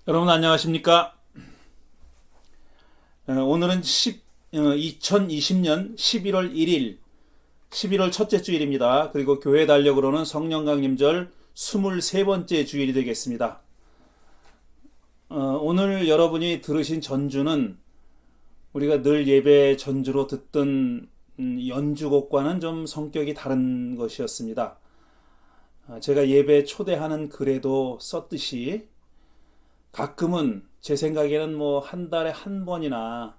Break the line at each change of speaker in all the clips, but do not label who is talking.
여러분 안녕하십니까? 오늘은 2020년 11월 1일 11월 첫째 주일입니다. 그리고 교회 달력으로는 성령강림절 23번째 주일이 되겠습니다. 오늘 여러분이 들으신 전주는 우리가 늘 예배 전주로 듣던 연주곡과는 좀 성격이 다른 것이었습니다. 제가 예배 초대하는 글에도 썼듯이 가끔은 제 생각에는 한 달에 한 번이나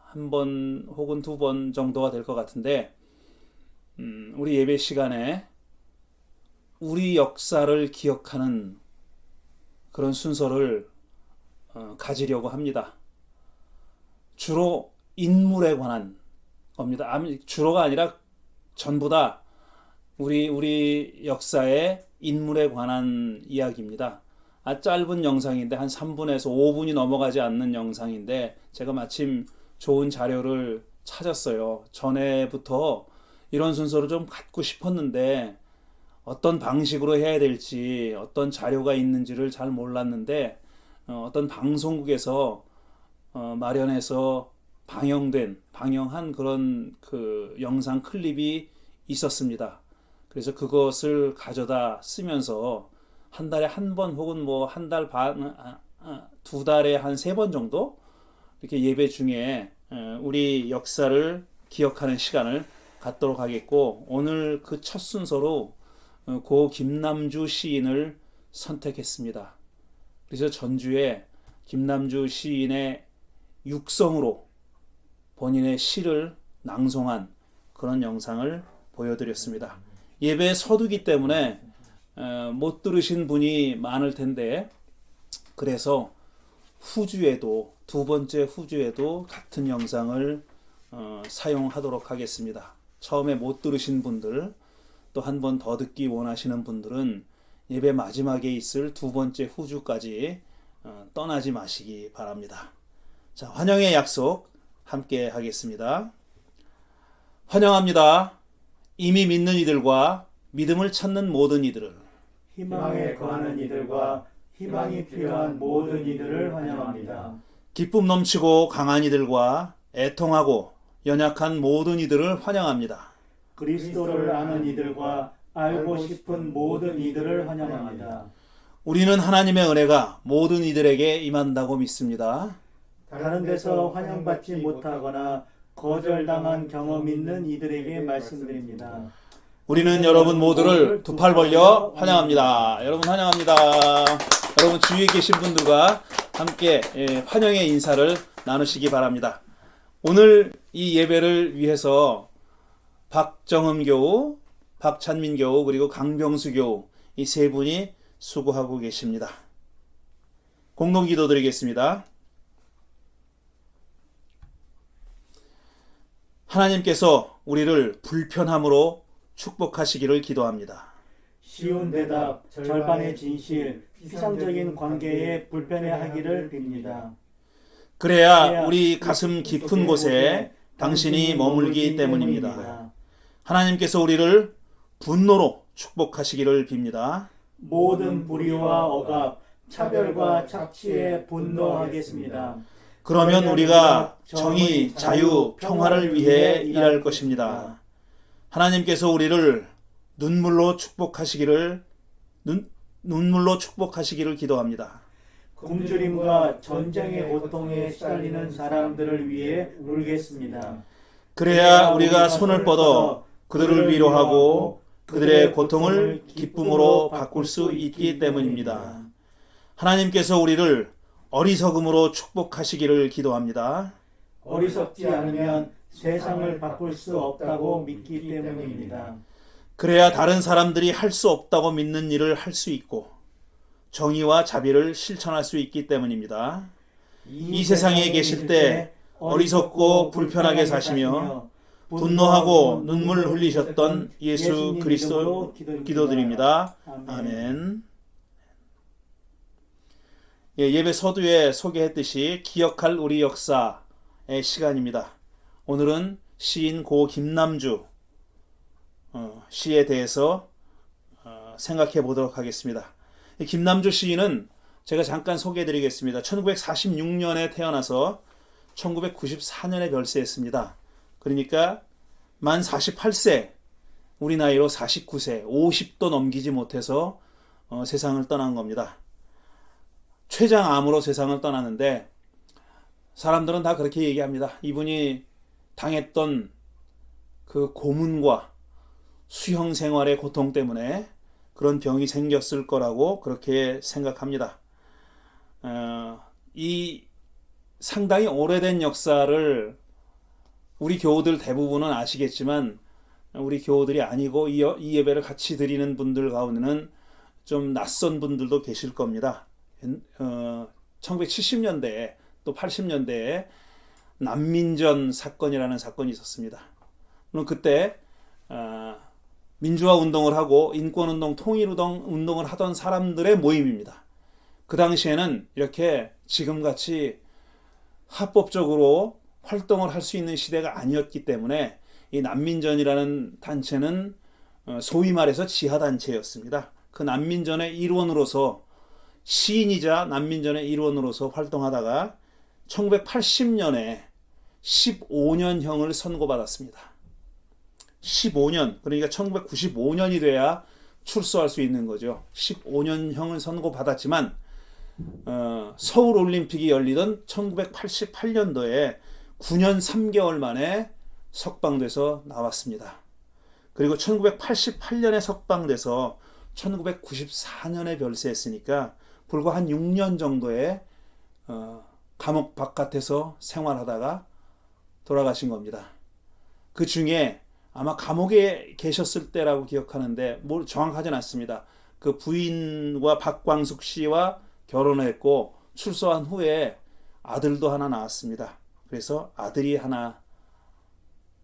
한 번 혹은 두 번 정도가 될 것 같은데 우리 예배 시간에 우리 역사를 기억하는 그런 순서를 가지려고 합니다. 주로 인물에 관한 겁니다. 주로가 아니라 전부 다 우리 역사의 인물에 관한 이야기입니다. 짧은 영상인데 한 3분에서 5분이 넘어가지 않는 영상인데 제가 마침 좋은 자료를 찾았어요. 전에부터 이런 순서를 좀 갖고 싶었는데 어떤 방식으로 해야 될지 어떤 자료가 있는지를 잘 몰랐는데 어떤 방송국에서 마련해서 방영한 그런 그 영상 클립이 있었습니다. 그래서 그것을 가져다 쓰면서 한 달에 한 번 혹은 한 달 반, 두 달에 한 세 번 정도 이렇게 예배 중에 우리 역사를 기억하는 시간을 갖도록 하겠고, 오늘 그 첫 순서로 고 김남주 시인을 선택했습니다. 그래서 전주에 김남주 시인의 육성으로 본인의 시를 낭송한 그런 영상을 보여드렸습니다. 예배 서두기 때문에 못 들으신 분이 많을 텐데, 그래서 후주에도 두 번째 후주에도 같은 영상을 사용하도록 하겠습니다. 처음에 못 들으신 분들, 또 한 번 더 듣기 원하시는 분들은 예배 마지막에 있을 두 번째 후주까지 떠나지 마시기 바랍니다. 자, 환영의 약속 함께 하겠습니다. 환영합니다. 이미 믿는 이들과 믿음을 찾는 모든 이들을,
희망에 거하는 이들과 희망이 필요한 모든 이들을 환영합니다.
기쁨 넘치고 강한 이들과 애통하고 연약한 모든 이들을 환영합니다.
그리스도를 아는 이들과 알고 싶은 모든 이들을 환영합니다.
우리는 하나님의 은혜가 모든 이들에게 임한다고 믿습니다.
다른 데서 환영받지 못하거나 거절당한 경험 있는 이들에게 말씀드립니다.
우리는 여러분 모두를 두 팔 벌려 환영합니다. 여러분 환영합니다. 여러분 주위에 계신 분들과 함께 환영의 인사를 나누시기 바랍니다. 오늘 이 예배를 위해서 박정음 교우, 박찬민 교우, 그리고 강병수 교우 이 세 분이 수고하고 계십니다. 공동 기도 드리겠습니다. 하나님께서 우리를 불편함으로 축복하시기를 기도합니다.
쉬운 대답, 절반의 진실, 피상적인 관계에 불편해하기를 빕니다.
그래야 우리 가슴 깊은 곳에 당신이 머물기 때문입니다. 하나님께서 우리를 분노로 축복하시기를 빕니다.
모든 불의와 억압, 차별과 착취에 분노하겠습니다.
그러면 우리가 정의, 자유, 평화를 위해 일할 것입니다. 하나님께서 우리를 눈물로 축복하시기를 기도합니다.
굶주림과 전쟁의 고통에 시달리는 사람들을 위해 울겠습니다.
그래야 우리가 손을 뻗어 그들을 위로하고 그들의 고통을 기쁨으로 바꿀 수 있기 때문입니다. 하나님께서 우리를 어리석음으로 축복하시기를 기도합니다.
어리석지 않으면 세상을 바꿀 수 없다고 믿기 때문입니다.
그래야 다른 사람들이 할 수 없다고 믿는 일을 할 수 있고 정의와 자비를 실천할 수 있기 때문입니다. 이 세상에 계실 때 어리석고 불편하게 사시며 분노하고 눈물 흘리셨던 예수 그리스도 기도드립니다. 아멘. 예배 서두에 소개했듯이 기억할 우리 역사의 시간입니다. 오늘은 시인 고 김남주 시에 대해서 생각해 보도록 하겠습니다. 김남주 시인은 제가 잠깐 소개해드리겠습니다. 1946년에 태어나서 1994년에 별세했습니다. 그러니까 만 48세, 우리 나이로 49세, 50도 넘기지 못해서 세상을 떠난 겁니다. 췌장암으로 세상을 떠났는데 사람들은 다 그렇게 얘기합니다. 이분이 당했던 그 고문과 수형 생활의 고통 때문에 그런 병이 생겼을 거라고 그렇게 생각합니다. 이 상당히 오래된 역사를 우리 교우들 대부분은 아시겠지만 우리 교우들이 아니고 이 예배를 같이 드리는 분들 가운데는 좀 낯선 분들도 계실 겁니다. 1970년대에 또 80년대에 난민전 사건이라는 사건이 있었습니다. 물론 그때 민주화 운동을 하고 인권운동, 통일운동을 하던 사람들의 모임입니다. 그 당시에는 이렇게 지금같이 합법적으로 활동을 할 수 있는 시대가 아니었기 때문에 이 난민전이라는 단체는 소위 말해서 지하단체였습니다. 그 난민전의 일원으로서 시인이자 난민전의 일원으로서 활동하다가 1980년에 15년형을 선고받았습니다. 15년, 그러니까 1995년이 돼야 출소할 수 있는 거죠. 15년형을 선고받았지만 서울올림픽이 열리던 1988년도에 9년 3개월 만에 석방돼서 나왔습니다. 그리고 1988년에 석방돼서 1994년에 별세했으니까 불과 한 6년 정도의 감옥 바깥에서 생활하다가 돌아가신 겁니다. 그 중에 아마 감옥에 계셨을 때라고 기억하는데 정확하진 않습니다. 그 부인과 박광숙 씨와 결혼했고 출소한 후에 아들도 하나 낳았습니다. 그래서 아들이 하나,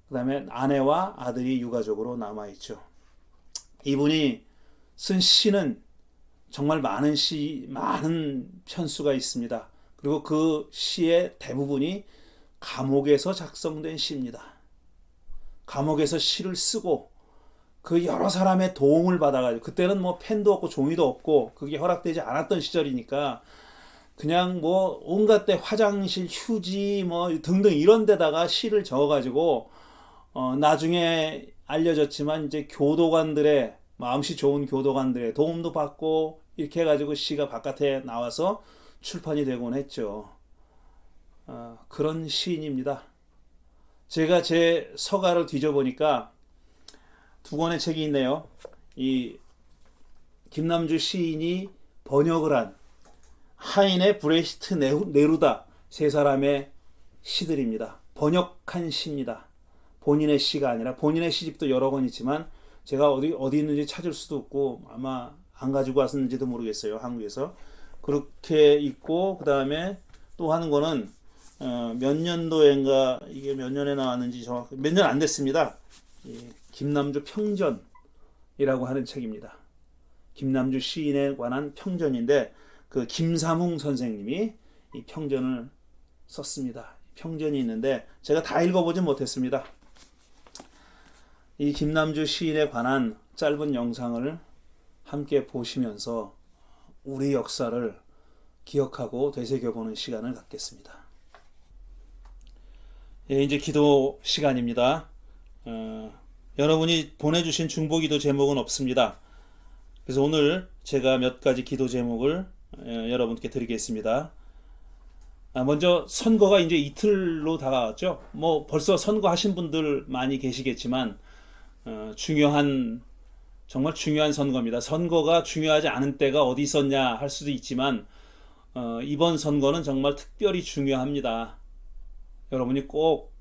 그 다음에 아내와 아들이 유가족으로 남아있죠. 이분이 쓴 시는 정말 많은 편수가 있습니다. 그리고 그 시의 대부분이 감옥에서 작성된 시입니다. 감옥에서 시를 쓰고 그 여러 사람의 도움을 받아가지고, 그때는 뭐 펜도 없고 종이도 없고 그게 허락되지 않았던 시절이니까 그냥 뭐 온갖 데 화장실, 휴지 뭐 등등 이런 데다가 시를 적어가지고 나중에 알려졌지만 이제 교도관들의, 마음씨 좋은 교도관들의 도움도 받고 이렇게 해가지고 시가 바깥에 나와서 출판이 되곤 했죠. 그런 시인입니다. 제가 제 서가를 뒤져보니까 두 권의 책이 있네요. 이 김남주 시인이 번역을 한 하인의 브레히트 네루다 세 사람의 시들입니다. 번역한 시입니다. 본인의 시가 아니라, 본인의 시집도 여러 권 있지만 제가 어디 있는지 찾을 수도 없고 아마 안 가지고 왔는지도 모르겠어요. 한국에서. 그렇게 있고, 그 다음에 또 하는 거는 몇 년도인가, 이게 몇 년에 나왔는지 정확히 몇 년 안 됐습니다. 김남주 평전이라고 하는 책입니다. 김남주 시인에 관한 평전인데 그 김삼웅 선생님이 이 평전을 썼습니다. 평전이 있는데 제가 다 읽어보진 못했습니다. 이 김남주 시인에 관한 짧은 영상을 함께 보시면서 우리 역사를 기억하고 되새겨보는 시간을 갖겠습니다. 이제 기도 시간입니다. 여러분이 보내주신 중보기도 제목은 없습니다. 그래서 오늘 제가 몇 가지 기도 제목을 여러분께 드리겠습니다. 먼저 선거가 이제 이틀로 다가왔죠. 뭐 벌써 선거하신 분들 많이 계시겠지만 정말 중요한 선거입니다. 선거가 중요하지 않은 때가 어디 있었냐 할 수도 있지만 이번 선거는 정말 특별히 중요합니다. 여러분이 꼭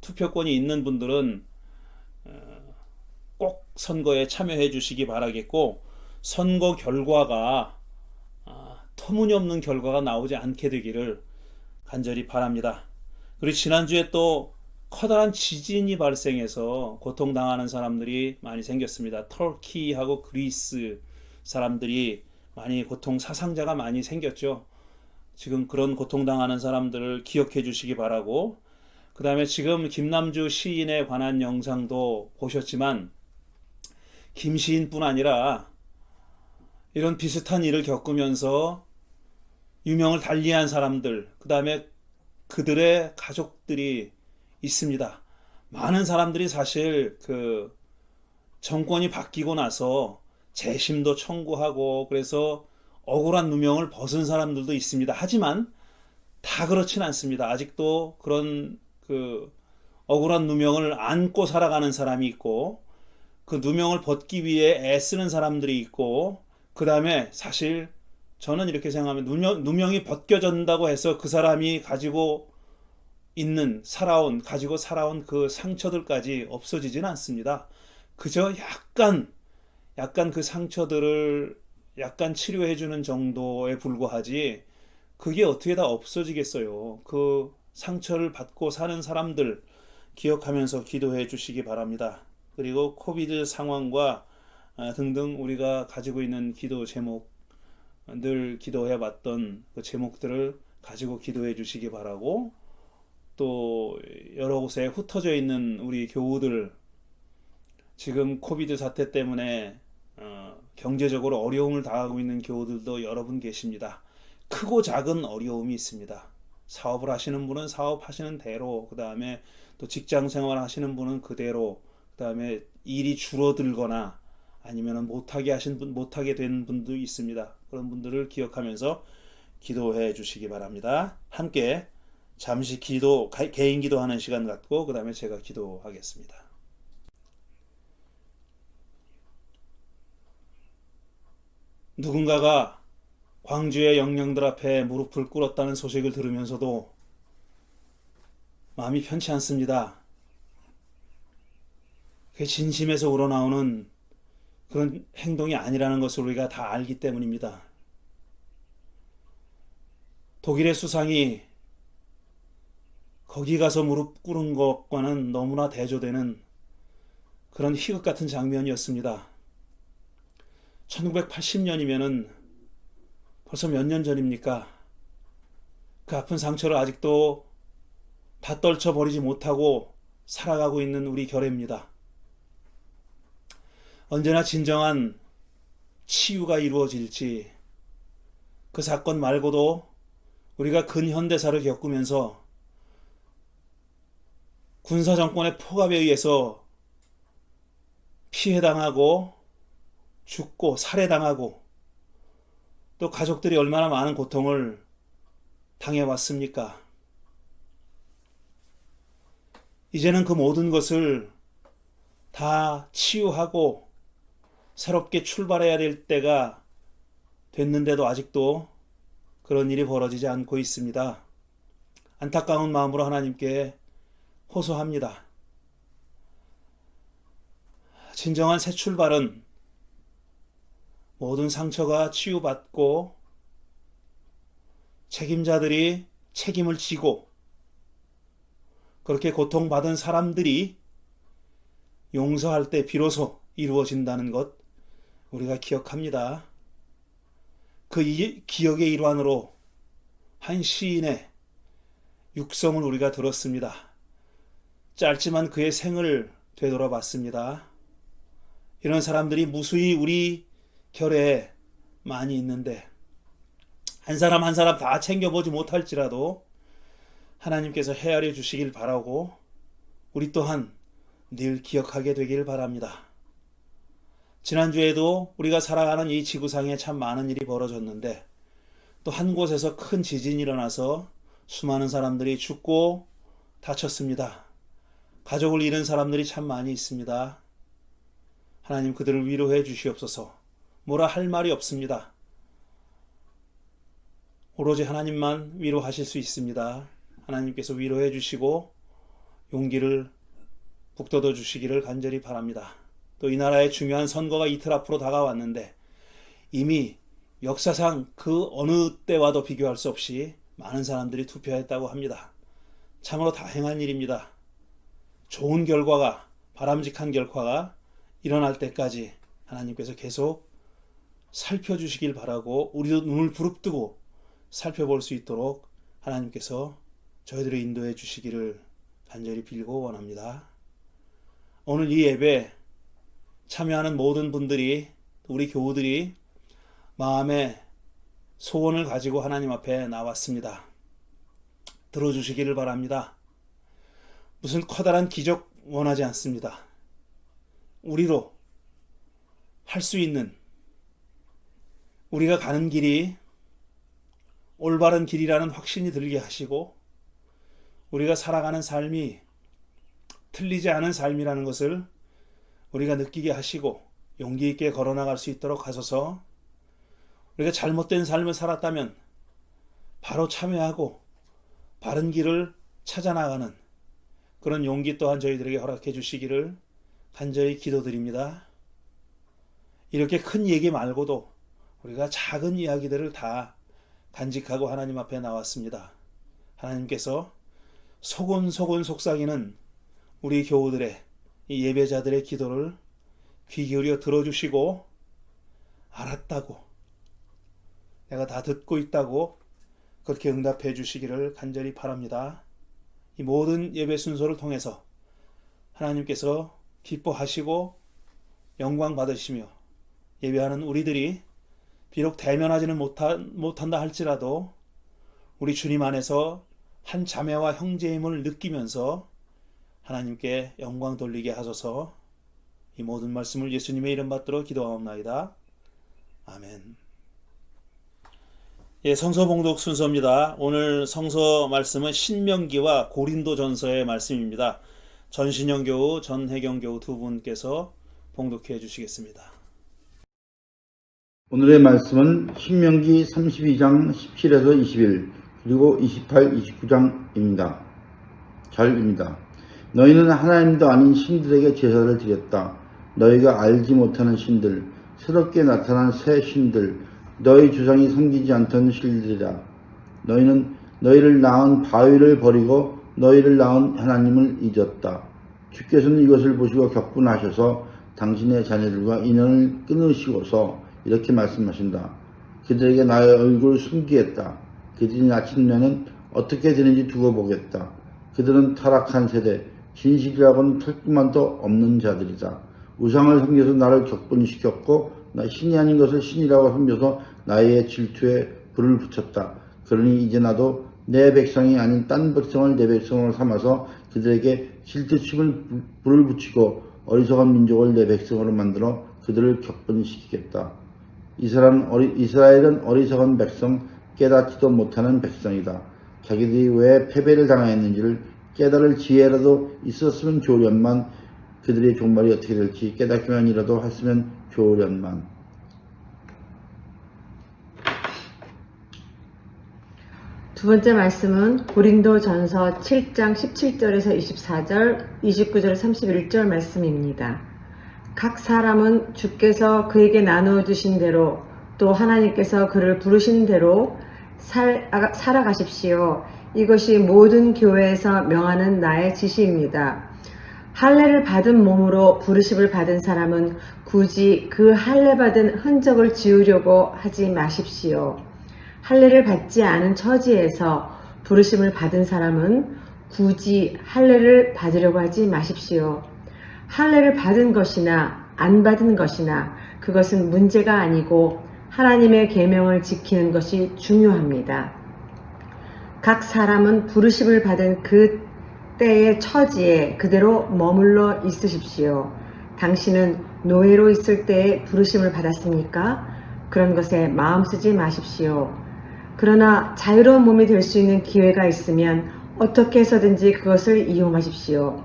투표권이 있는 분들은 꼭 선거에 참여해 주시기 바라겠고, 선거 결과가 터무니없는 결과가 나오지 않게 되기를 간절히 바랍니다. 그리고 지난주에 또 커다란 지진이 발생해서 고통당하는 사람들이 많이 생겼습니다. 터키하고 그리스 사람들이 많이 사상자가 많이 생겼죠. 지금 그런 고통당하는 사람들을 기억해 주시기 바라고, 그 다음에 지금 김남주 시인에 관한 영상도 보셨지만 김 시인뿐 아니라 이런 비슷한 일을 겪으면서 유명을 달리한 사람들, 그 다음에 그들의 가족들이 있습니다. 많은 사람들이 사실 그 정권이 바뀌고 나서 재심도 청구하고 그래서 억울한 누명을 벗은 사람들도 있습니다. 하지만 다 그렇진 않습니다. 아직도 그런 그 억울한 누명을 안고 살아가는 사람이 있고 그 누명을 벗기 위해 애쓰는 사람들이 있고 그 다음에 사실 저는 이렇게 생각하면 누명이 벗겨진다고 해서 그 사람이 가지고 살아온 그 상처들까지 없어지진 않습니다. 그저 약간 그 상처들을 약간 치료해주는 정도에 불과하지 그게 어떻게 다 없어지겠어요. 그 상처를 받고 사는 사람들 기억하면서 기도해 주시기 바랍니다. 그리고 코비드 상황과 등등 우리가 가지고 있는 기도 제목 늘 기도해 봤던 그 제목들을 가지고 기도해 주시기 바라고 또 여러 곳에 흩어져 있는 우리 교우들 지금 코비드 사태 때문에 경제적으로 어려움을 당하고 있는 교우들도 여러분 계십니다. 크고 작은 어려움이 있습니다. 사업을 하시는 분은 사업하시는 대로, 그 다음에 또 직장 생활 하시는 분은 그대로, 그 다음에 일이 줄어들거나 아니면 못하게 된 분도 있습니다. 그런 분들을 기억하면서 기도해 주시기 바랍니다. 함께 잠시 개인 기도하는 시간 갖고 그 다음에 제가 기도하겠습니다. 누군가가 광주의 영령들 앞에 무릎을 꿇었다는 소식을 들으면서도 마음이 편치 않습니다. 그게 진심에서 우러나오는 그런 행동이 아니라는 것을 우리가 다 알기 때문입니다. 독일의 수상이 거기 가서 무릎 꿇은 것과는 너무나 대조되는 그런 희극 같은 장면이었습니다. 1980년이면은 벌써 몇 년 전입니까? 그 아픈 상처를 아직도 다 떨쳐버리지 못하고 살아가고 있는 우리 결례입니다. 언제나 진정한 치유가 이루어질지 그 사건 말고도 우리가 근현대사를 겪으면서 군사정권의 폭압에 의해서 피해당하고 죽고 살해당하고 또 가족들이 얼마나 많은 고통을 당해왔습니까? 이제는 그 모든 것을 다 치유하고 새롭게 출발해야 될 때가 됐는데도 아직도 그런 일이 벌어지지 않고 있습니다. 안타까운 마음으로 하나님께 호소합니다. 진정한 새 출발은 모든 상처가 치유받고 책임자들이 책임을 지고 그렇게 고통받은 사람들이 용서할 때 비로소 이루어진다는 것 우리가 기억합니다. 그 기억의 일환으로 한 시인의 육성을 우리가 들었습니다. 짧지만 그의 생을 되돌아봤습니다. 이런 사람들이 무수히 우리 결에 많이 있는데 한 사람 한 사람 다 챙겨보지 못할지라도 하나님께서 헤아려 주시길 바라고 우리 또한 늘 기억하게 되길 바랍니다. 지난주에도 우리가 살아가는 이 지구상에 참 많은 일이 벌어졌는데 또 한 곳에서 큰 지진이 일어나서 수많은 사람들이 죽고 다쳤습니다. 가족을 잃은 사람들이 참 많이 있습니다. 하나님 그들을 위로해 주시옵소서. 뭐라 할 말이 없습니다. 오로지 하나님만 위로하실 수 있습니다. 하나님께서 위로해 주시고 용기를 북돋워 주시기를 간절히 바랍니다. 또 이 나라의 중요한 선거가 이틀 앞으로 다가왔는데 이미 역사상 그 어느 때와도 비교할 수 없이 많은 사람들이 투표했다고 합니다. 참으로 다행한 일입니다. 좋은 결과가, 바람직한 결과가 일어날 때까지 하나님께서 계속 살펴주시길 바라고 우리도 눈을 부릅뜨고 살펴볼 수 있도록 하나님께서 저희들을 인도해 주시기를 간절히 빌고 원합니다. 오늘 이 예배 참여하는 모든 분들이 우리 교우들이 마음에 소원을 가지고 하나님 앞에 나왔습니다. 들어주시기를 바랍니다. 무슨 커다란 기적 원하지 않습니다. 우리로 할 수 있는, 우리가 가는 길이 올바른 길이라는 확신이 들게 하시고 우리가 살아가는 삶이 틀리지 않은 삶이라는 것을 우리가 느끼게 하시고 용기 있게 걸어나갈 수 있도록 하소서. 우리가 잘못된 삶을 살았다면 바로 참회하고 바른 길을 찾아나가는 그런 용기 또한 저희들에게 허락해 주시기를 간절히 기도드립니다. 이렇게 큰 얘기 말고도 우리가 작은 이야기들을 다 간직하고 하나님 앞에 나왔습니다. 하나님께서 소곤소곤 속삭이는 우리 교우들의, 이 예배자들의 기도를 귀 기울여 들어주시고 알았다고, 내가 다 듣고 있다고 그렇게 응답해 주시기를 간절히 바랍니다. 이 모든 예배 순서를 통해서 하나님께서 기뻐하시고 영광 받으시며 예배하는 우리들이 비록 대면하지는 못한다 할지라도 우리 주님 안에서 한 자매와 형제임을 느끼면서 하나님께 영광 돌리게 하소서. 이 모든 말씀을 예수님의 이름 받들어 기도하옵나이다. 아멘. 예, 성서 봉독 순서입니다. 오늘 성서 말씀은 신명기와 고린도전서의 말씀입니다. 전신영 교우, 전혜경 교우 두 분께서 봉독해 주시겠습니다.
오늘의 말씀은 신명기 32장 17에서 21 그리고 28, 29장입니다. 잘입니다. 너희는 하나님도 아닌 신들에게 제사를 드렸다. 너희가 알지 못하는 신들, 새롭게 나타난 새 신들, 너희 조상이 섬기지 않던 신들이라. 너희는 너희를 낳은 바위를 버리고 너희를 낳은 하나님을 잊었다. 주께서는 이것을 보시고 격분하셔서 당신의 자녀들과 인연을 끊으시고서 이렇게 말씀하신다. 그들에게 나의 얼굴을 숨기겠다. 그들이 아침에는 어떻게 되는지 두고 보겠다. 그들은 타락한 세대, 진실이라고는 털끝만도 없는 자들이다. 우상을 섬겨서 나를 격분시켰고 나 신이 아닌 것을 신이라고 섬겨서 나의 질투에 불을 붙였다. 그러니 이제 나도 내 백성이 아닌 딴 백성을 내 백성으로 삼아서 그들에게 질투심을 불을 붙이고 어리석은 민족을 내 백성으로 만들어 그들을 격분시키겠다. 이스라엘은 어리석은 백성, 깨닫지도 못하는 백성이다. 자기들이 왜 패배를 당하였는지를 깨달을 지혜라도 있었으면 좋으련만 그들의 종말이 어떻게 될지 깨닫기만이라도 했으면 좋으련만.
두 번째 말씀은 고린도전서 7장 17절에서 24절, 29절, 31절 말씀입니다. 각 사람은 주께서 그에게 나누어 주신 대로 또 하나님께서 그를 부르신 대로 살아가십시오. 이것이 모든 교회에서 명하는 나의 지시입니다. 할례를 받은 몸으로 부르심을 받은 사람은 굳이 그 할례 받은 흔적을 지우려고 하지 마십시오. 할례를 받지 않은 처지에서 부르심을 받은 사람은 굳이 할례를 받으려고 하지 마십시오. 할례를 받은 것이나 안 받은 것이나 그것은 문제가 아니고 하나님의 계명을 지키는 것이 중요합니다. 각 사람은 부르심을 받은 그 때의 처지에 그대로 머물러 있으십시오. 당신은 노예로 있을 때에 부르심을 받았습니까? 그런 것에 마음 쓰지 마십시오. 그러나 자유로운 몸이 될 수 있는 기회가 있으면 어떻게 해서든지 그것을 이용하십시오.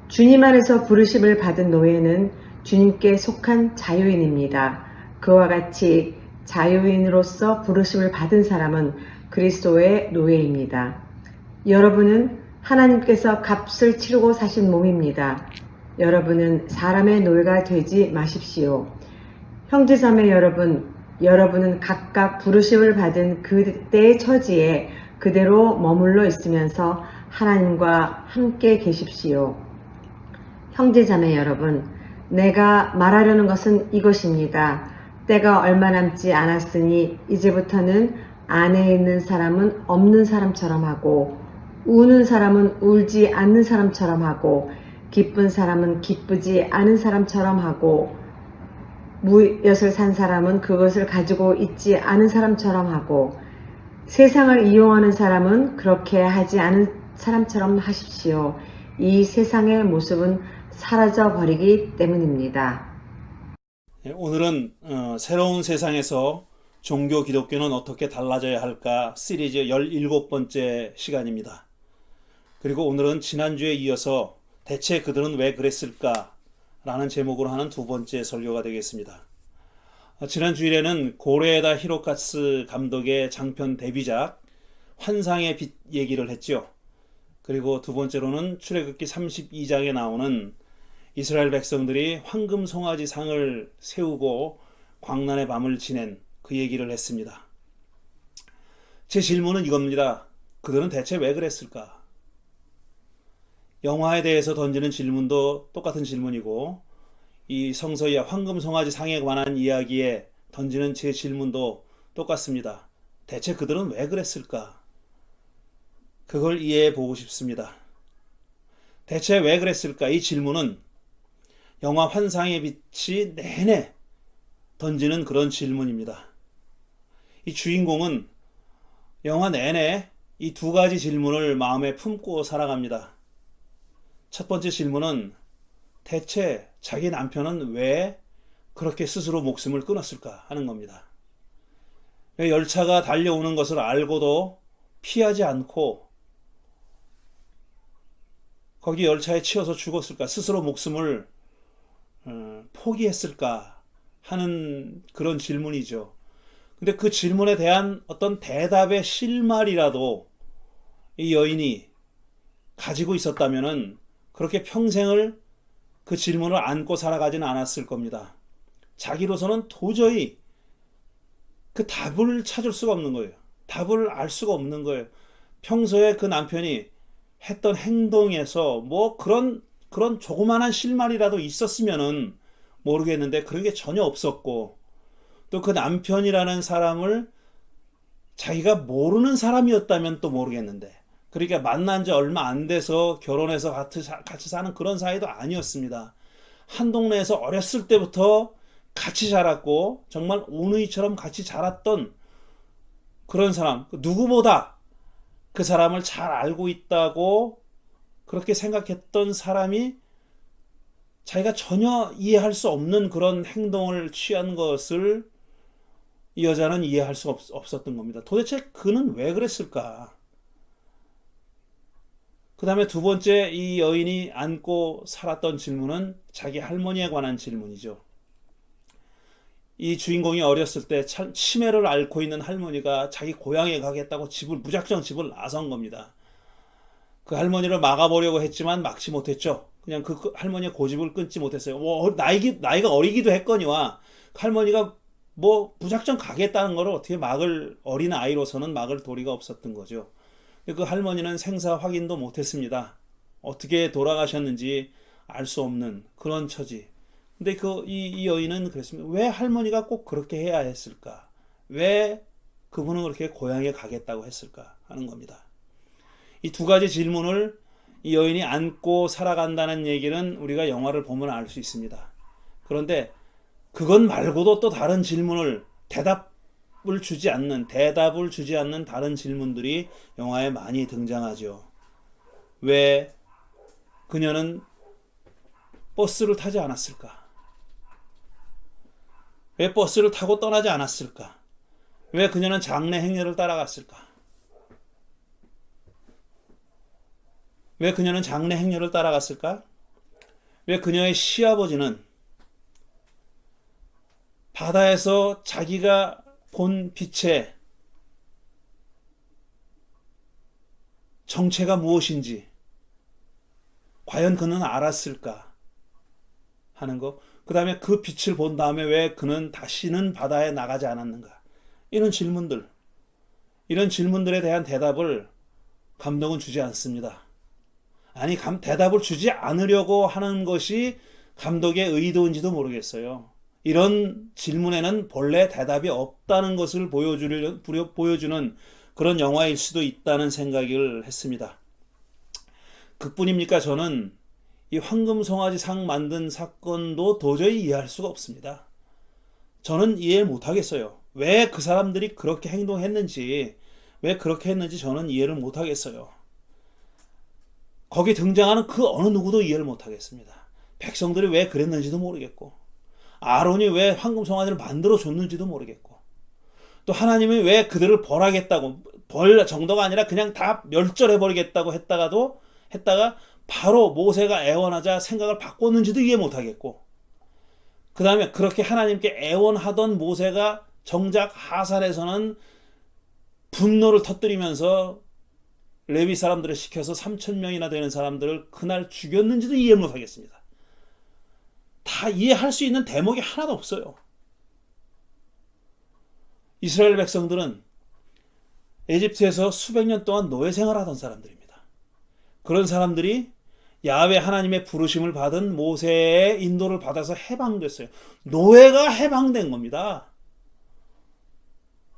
주님 안에서 부르심을 받은 노예는 주님께 속한 자유인입니다. 그와 같이 자유인으로서 부르심을 받은 사람은 그리스도의 노예입니다. 여러분은 하나님께서 값을 치르고 사신 몸입니다. 여러분은 사람의 노예가 되지 마십시오. 형제자매 여러분은 각각 부르심을 받은 그때의 처지에 그대로 머물러 있으면서 하나님과 함께 계십시오. 형제자매 여러분, 내가 말하려는 것은 이것입니다. 때가 얼마 남지 않았으니 이제부터는 안에 있는 사람은 없는 사람처럼 하고 우는 사람은 울지 않는 사람처럼 하고 기쁜 사람은 기쁘지 않은 사람처럼 하고 무엿을 산 사람은 그것을 가지고 있지 않은 사람처럼 하고 세상을 이용하는 사람은 그렇게 하지 않은 사람처럼 하십시오. 이 세상의 모습은 사라져 버리기 때문입니다.
오늘은 새로운 세상에서 종교 기독교는 어떻게 달라져야 할까 시리즈 17번째 시간입니다. 그리고 오늘은 지난주에 이어서 대체 그들은 왜 그랬을까 라는 제목으로 하는 두 번째 설교가 되겠습니다. 지난 주일에는 고레에다 히로카츠 감독의 장편 데뷔작 환상의 빛 얘기를 했죠. 그리고 두 번째로는 출애굽기 32장에 나오는 이스라엘 백성들이 황금 송아지 상을 세우고 광란의 밤을 지낸 그 얘기를 했습니다. 제 질문은 이겁니다. 그들은 대체 왜 그랬을까? 영화에 대해서 던지는 질문도 똑같은 질문이고 이 성서의 황금 송아지 상에 관한 이야기에 던지는 제 질문도 똑같습니다. 대체 그들은 왜 그랬을까? 그걸 이해해 보고 싶습니다. 대체 왜 그랬을까? 이 질문은 영화 환상의 빛이 내내 던지는 그런 질문입니다. 이 주인공은 영화 내내 이 두 가지 질문을 마음에 품고 살아갑니다. 첫 번째 질문은 대체 자기 남편은 왜 그렇게 스스로 목숨을 끊었을까 하는 겁니다. 왜 열차가 달려오는 것을 알고도 피하지 않고 거기 열차에 치여서 죽었을까? 스스로 목숨을 포기했을까? 하는 그런 질문이죠. 근데 그 질문에 대한 어떤 대답의 실마리라도 이 여인이 가지고 있었다면은 그렇게 평생을 그 질문을 안고 살아가지는 않았을 겁니다. 자기로서는 도저히 그 답을 찾을 수가 없는 거예요. 답을 알 수가 없는 거예요. 평소에 그 남편이 했던 행동에서 뭐 그런 조그만한 실마리라도 있었으면은 모르겠는데 그런 게 전혀 없었고 또 그 남편이라는 사람을 자기가 모르는 사람이었다면 또 모르겠는데 그러니까 만난 지 얼마 안 돼서 결혼해서 같이 사는 그런 사이도 아니었습니다. 한 동네에서 어렸을 때부터 같이 자랐고 정말 오누이처럼 같이 자랐던 그런 사람, 누구보다 그 사람을 잘 알고 있다고 그렇게 생각했던 사람이 자기가 전혀 이해할 수 없는 그런 행동을 취한 것을 이 여자는 이해할 수 없었던 겁니다. 도대체 그는 왜 그랬을까? 그 다음에 두 번째 이 여인이 안고 살았던 질문은 자기 할머니에 관한 질문이죠. 이 주인공이 어렸을 때 치매를 앓고 있는 할머니가 자기 고향에 가겠다고 무작정 집을 나선 겁니다. 그 할머니를 막아보려고 했지만 막지 못했죠. 그냥 그 할머니의 고집을 끊지 못했어요. 나이가 어리기도 했거니와 할머니가 뭐 무작정 가겠다는 걸 어떻게 어린 아이로서는 막을 도리가 없었던 거죠. 그 할머니는 생사 확인도 못했습니다. 어떻게 돌아가셨는지 알 수 없는 그런 처지. 근데 이 여인은 그랬습니다. 왜 할머니가 꼭 그렇게 해야 했을까? 왜 그분은 그렇게 고향에 가겠다고 했을까? 하는 겁니다. 이 두 가지 질문을 이 여인이 안고 살아간다는 얘기는 우리가 영화를 보면 알 수 있습니다. 그런데 그것 말고도 또 다른 질문을 대답을 주지 않는 다른 질문들이 영화에 많이 등장하죠. 왜 그녀는 버스를 타지 않았을까? 왜 버스를 타고 떠나지 않았을까? 왜 그녀는 장례 행렬을 따라갔을까? 왜 그녀는 장례 행렬을 따라갔을까? 왜 그녀의 시아버지는 바다에서 자기가 본 빛의 정체가 무엇인지 과연 그는 알았을까 하는 것. 그 다음에 그 빛을 본 다음에 왜 그는 다시는 바다에 나가지 않았는가. 이런 질문들에 대한 대답을 감독은 주지 않습니다. 아니 대답을 주지 않으려고 하는 것이 감독의 의도인지도 모르겠어요. 이런 질문에는 본래 대답이 없다는 것을 보여주는 그런 영화일 수도 있다는 생각을 했습니다. 그뿐입니까? 저는 이 황금 송아지 상 만든 사건도 도저히 이해할 수가 없습니다. 저는 이해를 못하겠어요. 왜 그 사람들이 그렇게 행동했는지, 왜 그렇게 했는지 저는 이해를 못하겠어요. 거기 등장하는 그 어느 누구도 이해를 못하겠습니다. 백성들이 왜 그랬는지도 모르겠고, 아론이 왜 황금 송아지를 만들어 줬는지도 모르겠고, 또 하나님이 왜 그들을 벌하겠다고, 벌 정도가 아니라 그냥 다 멸절해 버리겠다고 했다가 바로 모세가 애원하자 생각을 바꿨는지도 이해 못하겠고, 그 다음에 그렇게 하나님께 애원하던 모세가 정작 하산에서는 분노를 터뜨리면서 레위 사람들을 시켜서 3,000명이나 되는 사람들을 그날 죽였는지도 이해 못하겠습니다. 다 이해할 수 있는 대목이 하나도 없어요. 이스라엘 백성들은 에집트에서 수백 년 동안 노예 생활하던 사람들입니다. 그런 사람들이 야훼 하나님의 부르심을 받은 모세의 인도를 받아서 해방됐어요. 노예가 해방된 겁니다.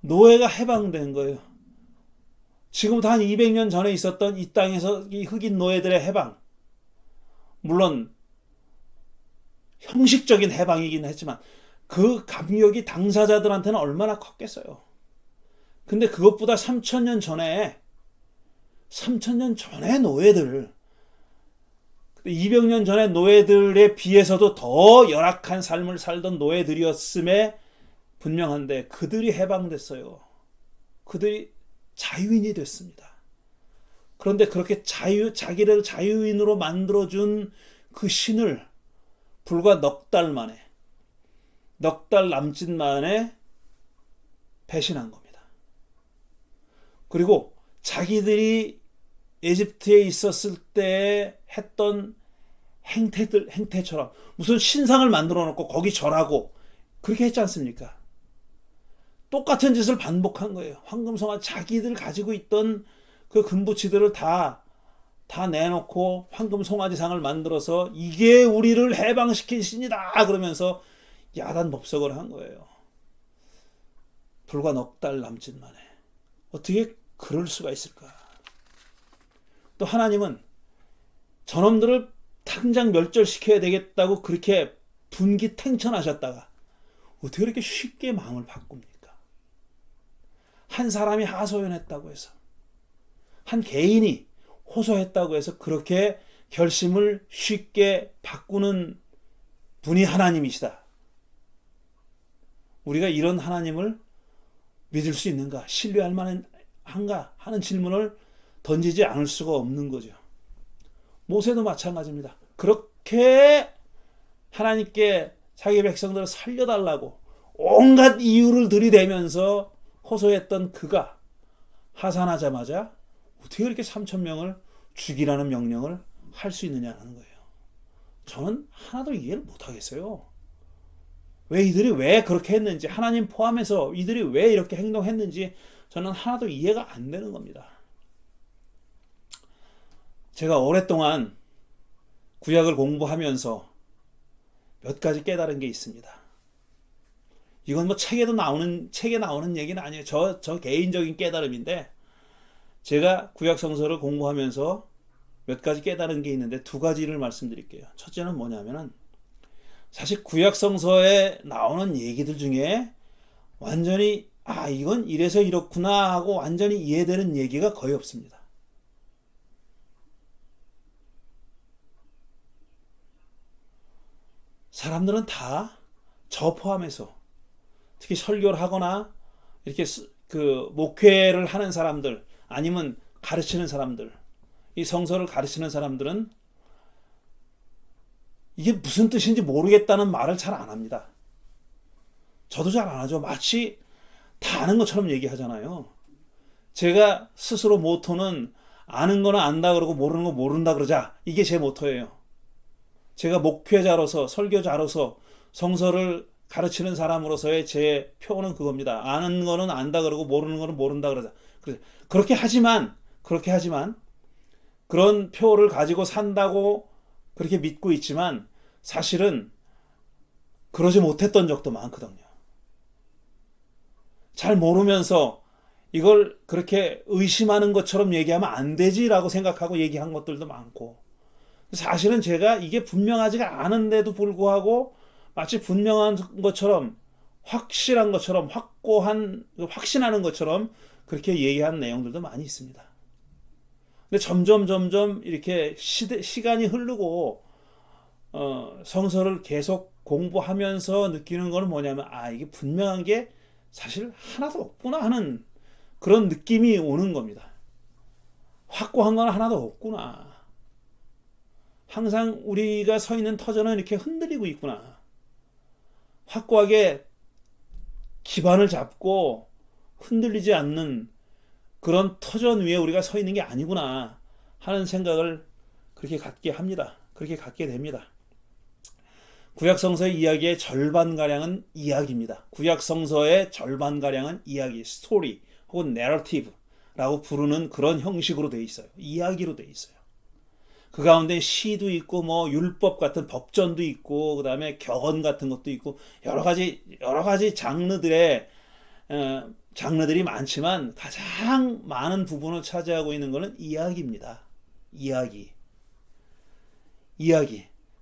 노예가 해방된 거예요. 지금부터 한 200년 전에 있었던 이 땅에서 이 흑인 노예들의 해방, 물론 형식적인 해방이긴 했지만 그 감격이 당사자들한테는 얼마나 컸겠어요. 근데 그것보다 3,000년 전에 노예들, 200년 전에 노예들에 비해서도 더 열악한 삶을 살던 노예들이었음에 분명한데 그들이 해방됐어요. 그들이 자유인이 됐습니다. 그런데 그렇게 자기를 자유인으로 만들어준 그 신을 불과 넉 달 남짓 만에 배신한 겁니다. 그리고 자기들이 에집트에 있었을 때 했던 행태처럼 무슨 신상을 만들어 놓고 거기 절하고 그렇게 했지 않습니까? 똑같은 짓을 반복한 거예요. 황금송아 자기들 가지고 있던 그 금부치들을 다 내놓고 황금송아지상을 만들어서 이게 우리를 해방시킨 신이다 그러면서 야단법석을 한 거예요. 불과 넉 달 남짓 만에. 어떻게 그럴 수가 있을까? 또 하나님은 저놈들을 당장 멸절시켜야 되겠다고 그렇게 분기탱천하셨다가 어떻게 그렇게 쉽게 마음을 바꿉니까? 한 사람이 하소연했다고 해서, 한 개인이 호소했다고 해서 그렇게 결심을 쉽게 바꾸는 분이 하나님이시다. 우리가 이런 하나님을 믿을 수 있는가, 신뢰할 만한가 하는 질문을 던지지 않을 수가 없는 거죠. 모세도 마찬가지입니다. 그렇게 하나님께 자기 백성들을 살려달라고 온갖 이유를 들이대면서 호소했던 그가 하산하자마자 어떻게 그렇게 3,000명을 죽이라는 명령을 할 수 있느냐는 거예요. 저는 하나도 이해를 못하겠어요. 이들이 왜 그렇게 했는지, 하나님 포함해서 이들이 왜 이렇게 행동했는지 저는 하나도 이해가 안 되는 겁니다. 제가 오랫동안 구약을 공부하면서 몇 가지 깨달은 게 있습니다. 이건 뭐 책에 나오는 얘기는 아니에요. 저 개인적인 깨달음인데, 제가 구약 성서를 공부하면서 몇 가지 깨달은 게 있는데 두 가지를 말씀드릴게요. 첫째는 뭐냐면은, 사실 구약 성서에 나오는 얘기들 중에 완전히 이건 이래서 이렇구나 하고 완전히 이해되는 얘기가 거의 없습니다. 사람들은 다 저 포함해서, 특히 설교를 하거나 이렇게 목회를 하는 사람들, 아니면 가르치는 사람들, 이 성서를 가르치는 사람들은 이게 무슨 뜻인지 모르겠다는 말을 잘 안 합니다. 저도 잘 안 하죠. 마치 다 아는 것처럼 얘기하잖아요. 제가 스스로 모토는 아는 거는 안다 그러고 모르는 거 모른다 그러자, 이게 제 모토예요. 제가 목회자로서, 설교자로서, 성서를 가르치는 사람으로서의 제 표는 그겁니다. 아는 거는 안다 그러고 모르는 거는 모른다 그러자. 그렇게 하지만 그런 표를 가지고 산다고 그렇게 믿고 있지만 사실은 그러지 못했던 적도 많거든요. 잘 모르면서 이걸 그렇게 의심하는 것처럼 얘기하면 안 되지라고 생각하고 얘기한 것들도 많고, 사실은 제가 이게 분명하지가 않은데도 불구하고 마치 분명한 것처럼 확실한 것처럼 확신하는 것처럼 그렇게 얘기한 내용들도 많이 있습니다. 근데 점점 이렇게 시간이 흐르고 성서를 계속 공부하면서 느끼는 거는 뭐냐면 이게 분명한 게 사실 하나도 없구나 하는 그런 느낌이 오는 겁니다. 확고한 건 하나도 없구나. 항상 우리가 서 있는 터전은 이렇게 흔들리고 있구나. 확고하게 기반을 잡고 흔들리지 않는 그런 터전 위에 우리가 서 있는 게 아니구나 하는 생각을 그렇게 갖게 합니다. 그렇게 갖게 됩니다. 구약성서의 이야기의 절반가량은 이야기입니다. 구약성서의 절반가량은 이야기, 스토리 혹은 내러티브라고 부르는 그런 형식으로 되어 있어요. 이야기로 되어 있어요. 그 가운데 시도 있고 뭐 율법 같은 법전도 있고 그다음에 격언 같은 것도 있고 여러 가지 장르들이 많지만 가장 많은 부분을 차지하고 있는 것은 이야기입니다. 이야기.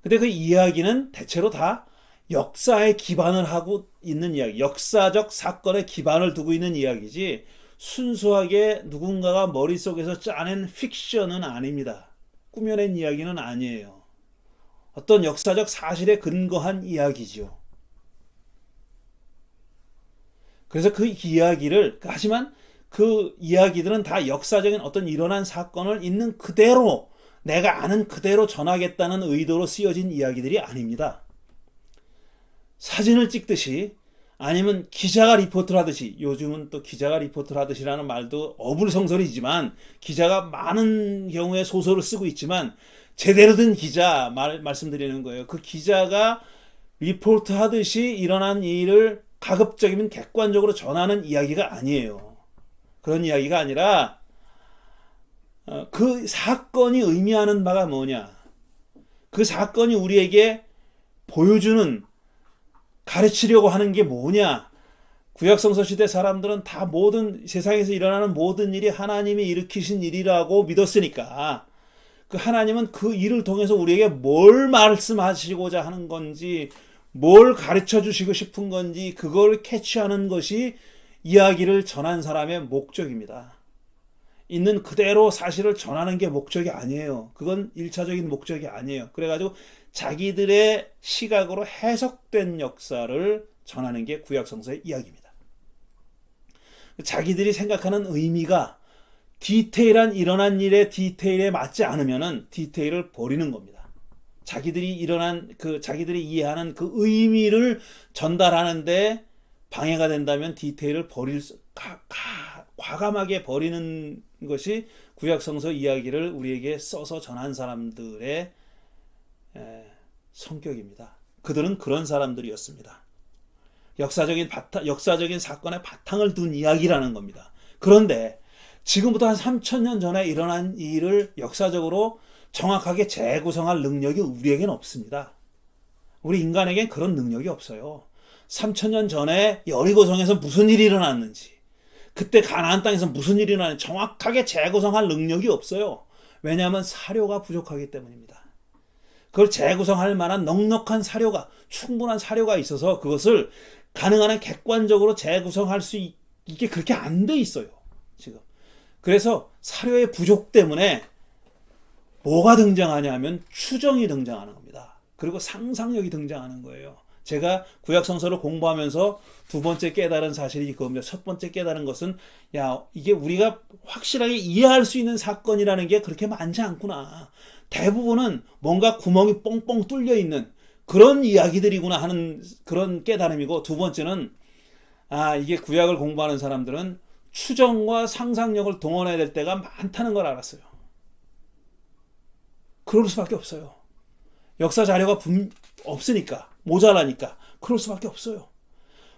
근데 그 이야기는 대체로 다 역사에 기반을 하고 있는 이야기, 역사적 사건에 기반을 두고 있는 이야기지 순수하게 누군가가 머릿속에서 짜낸 픽션은 아닙니다. 꾸며낸 이야기는 아니에요. 어떤 역사적 사실에 근거한 이야기죠. 그래서 그 이야기를, 하지만 그 이야기들은 다 역사적인 어떤 일어난 사건을 있는 그대로, 내가 아는 그대로 전하겠다는 의도로 쓰여진 이야기들이 아닙니다. 사진을 찍듯이 아니면 기자가 리포트를 하듯이, 요즘은 또 기자가 리포트를 하듯이라는 말도 어불성설이지만 기자가 많은 경우에 소설을 쓰고 있지만 제대로 된 기자 말씀드리는 거예요. 그 기자가 리포트 하듯이 일어난 일을 가급적이면 객관적으로 전하는 이야기가 아니에요. 그런 이야기가 아니라 그 사건이 의미하는 바가 뭐냐, 그 사건이 우리에게 보여주는, 가르치려고 하는 게 뭐냐. 구약성서 시대 사람들은 다 모든 세상에서 일어나는 모든 일이 하나님이 일으키신 일이라고 믿었으니까 그 하나님은 그 일을 통해서 우리에게 뭘 말씀하시고자 하는 건지, 뭘 가르쳐 주시고 싶은 건지 그걸 캐치하는 것이 이야기를 전한 사람의 목적입니다. 있는 그대로 사실을 전하는 게 목적이 아니에요. 그건 1차적인 목적이 아니에요. 그래가지고 자기들의 시각으로 해석된 역사를 전하는 게 구약성서의 이야기입니다. 자기들이 생각하는 의미가 디테일한 일어난 일의 디테일에 맞지 않으면은 디테일을 버리는 겁니다. 자기들이 자기들이 이해하는 그 의미를 전달하는데 방해가 된다면 디테일을 과감하게 버리는 것이 구약성서 이야기를 우리에게 써서 전한 사람들의 성격입니다. 그들은 그런 사람들이었습니다. 역사적인 사건의 바탕을 둔 이야기라는 겁니다. 그런데 지금부터 한 3000년 전에 일어난 일을 역사적으로 정확하게 재구성할 능력이 우리에겐 없습니다. 우리 인간에겐 그런 능력이 없어요. 3000년 전에 여리고성에서 무슨 일이 일어났는지, 그때 가나안 땅에서 무슨 일이 일어났는지 정확하게 재구성할 능력이 없어요. 왜냐하면 사료가 부족하기 때문입니다. 그걸 재구성할 만한 넉넉한 사료가, 충분한 사료가 있어서 그것을 가능한 한 객관적으로 재구성할 수 있게 그렇게 안 돼 있어요, 지금. 그래서 사료의 부족 때문에 뭐가 등장하냐 하면 추정이 등장하는 겁니다. 그리고 상상력이 등장하는 거예요. 제가 구약성서를 공부하면서 두 번째 깨달은 사실이 그겁니다. 첫 번째 깨달은 것은, 이게 우리가 확실하게 이해할 수 있는 사건이라는 게 그렇게 많지 않구나. 대부분은 뭔가 구멍이 뻥뻥 뚫려 있는 그런 이야기들이구나 하는 그런 깨달음이고, 두 번째는 이게 구약을 공부하는 사람들은 추정과 상상력을 동원해야 될 때가 많다는 걸 알았어요. 그럴 수밖에 없어요. 역사 자료가 없으니까, 모자라니까 그럴 수밖에 없어요.